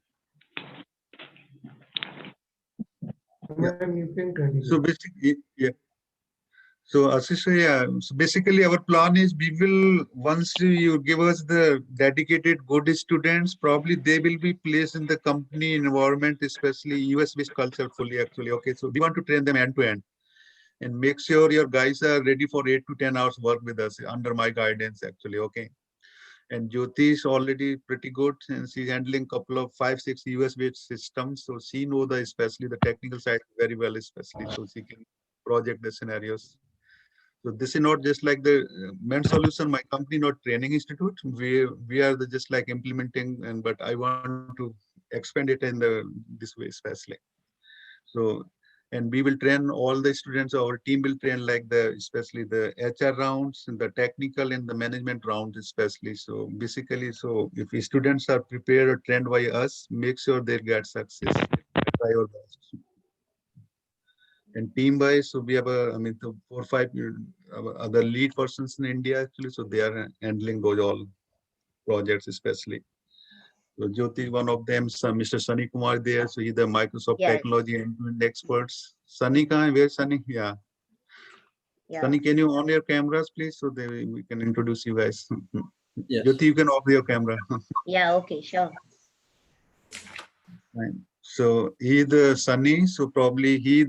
[SPEAKER 9] Yeah. So basically, yeah. So Ashish, yeah, so basically our plan is we will, once you give us the dedicated good students, probably they will be placed in the company environment, especially US based culture fully actually. Okay, so we want to train them end to end and make sure your guys are ready for 8 to 10 hours work with us under my guidance actually. Okay. And Jyoti is already pretty good and she's handling couple of 5-6 US based systems. So she know the, especially the technical side very well, especially so she can project the scenarios. So this is not just like the main solution, my company, not training institute. We are the just like implementing, and but I want to expand it in the this way especially. So, and we will train all the students. Our team will train like the especially the HR rounds and the technical and the management rounds especially. So basically, so if the students are prepared or trained by us, make sure they get success. Try our best. And team wise, so we have I mean, 4 or 5 other lead persons in India actually. So they are handling those all projects especially. So Jyoti, one of them, Mr. Sunny Kumar there. So he's the Microsoft
[SPEAKER 3] Yes.
[SPEAKER 9] technology and experts. Sunny, where's Sunny? Yeah.
[SPEAKER 3] Yeah.
[SPEAKER 9] Sunny, can you on your cameras, please, so that we can introduce you guys.
[SPEAKER 1] Yes.
[SPEAKER 9] Jyoti, you can off your camera.
[SPEAKER 3] Yeah, okay, sure.
[SPEAKER 9] Fine. So he the Sunny, so probably he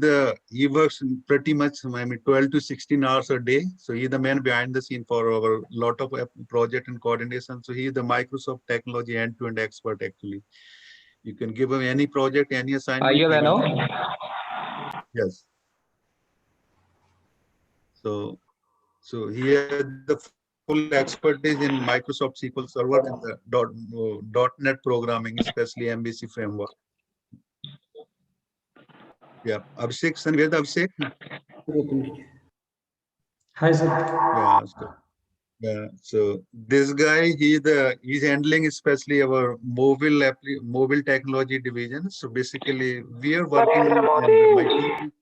[SPEAKER 9] works pretty much, I mean, 12 to 16 hours a day. So he's the man behind the scene for our lot of project and coordination. So he's the Microsoft technology end-to-end expert actually. You can give him any project, any assignment. he will- Yes. So he has the full expertise in Microsoft SQL Server and the .NET programming, especially MVC framework. Yeah, Abhishek, son, where's Abhishek?
[SPEAKER 13] Hi, sir.
[SPEAKER 9] Yeah, so this guy, he's handling especially our mobile technology division. So basically, we are working and my team.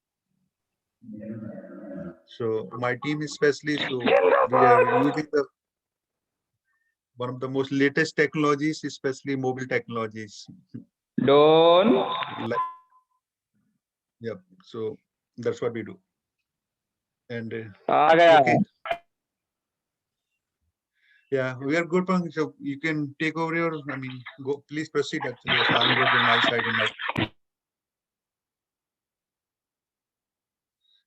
[SPEAKER 9] So my team especially, so we are using one of the most latest technologies, especially mobile technologies. Yeah, so that's what we do. And okay. Yeah, we are good, Pang. So you can take over your, I mean, go, please proceed actually. So I'm good on my side.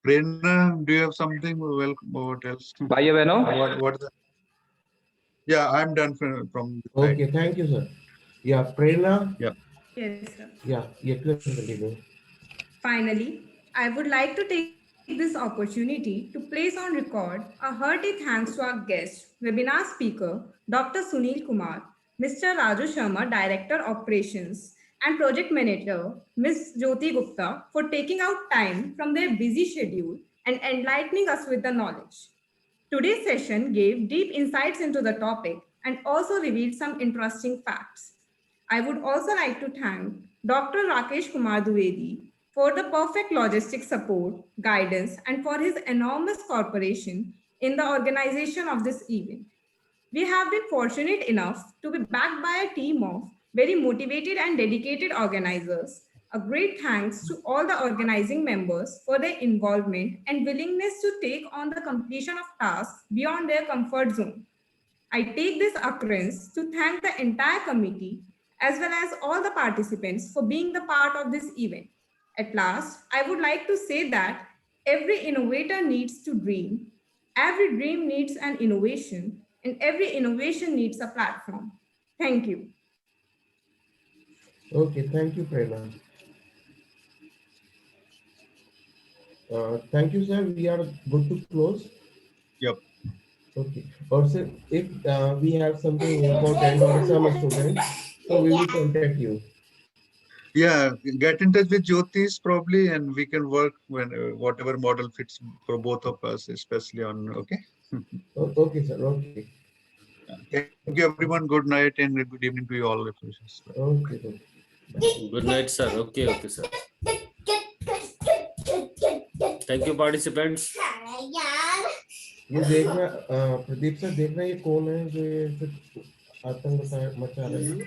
[SPEAKER 9] Prerna, do you have something? Well, what else? What the, yeah, I'm done from the side.
[SPEAKER 8] Okay, thank you, sir. Yeah, Prerna.
[SPEAKER 9] Yeah.
[SPEAKER 2] Yes, sir.
[SPEAKER 8] Yeah, you can continue.
[SPEAKER 2] Finally, I would like to take this opportunity to place on record a hearty thanks to our guest, webinar speaker, Dr. Sunil Kumar, Mr. Raju Sharma, Director Operations, and Project Manager, Ms. Jyoti Gupta, for taking out time from their busy schedule and enlightening us with the knowledge. Today's session gave deep insights into the topic and also revealed some interesting facts. I would also like to thank Dr. Rakesh Kumar Dwivedi for the perfect logistic support, guidance, and for his enormous cooperation in the organization of this event. We have been fortunate enough to be backed by a team of very motivated and dedicated organizers. A great thanks to all the organizing members for their involvement and willingness to take on the completion of tasks beyond their comfort zone. I take this occurrence to thank the entire committee as well as all the participants for being the part of this event. At last, I would like to say that every innovator needs to dream, every dream needs an innovation, and every innovation needs a platform. Thank you.
[SPEAKER 8] Okay, thank you, Prerna. Thank you, sir. We are good to close.
[SPEAKER 9] Yep.
[SPEAKER 8] Okay. Also, if we have something important or some student, so we will contact you.
[SPEAKER 9] Yeah, get in touch with Jyotish probably, and we can work when whatever model fits for both of us, especially on. Okay.
[SPEAKER 8] Okay, sir. Okay.
[SPEAKER 9] Thank you, everyone. Good night and good evening to you all.
[SPEAKER 8] Okay.
[SPEAKER 1] Good night, sir. Okay, sir. Thank you, participants.
[SPEAKER 8] ये देखना Pradeep sir देखना ये कौन है जो ये आतंक मचा रहे हैं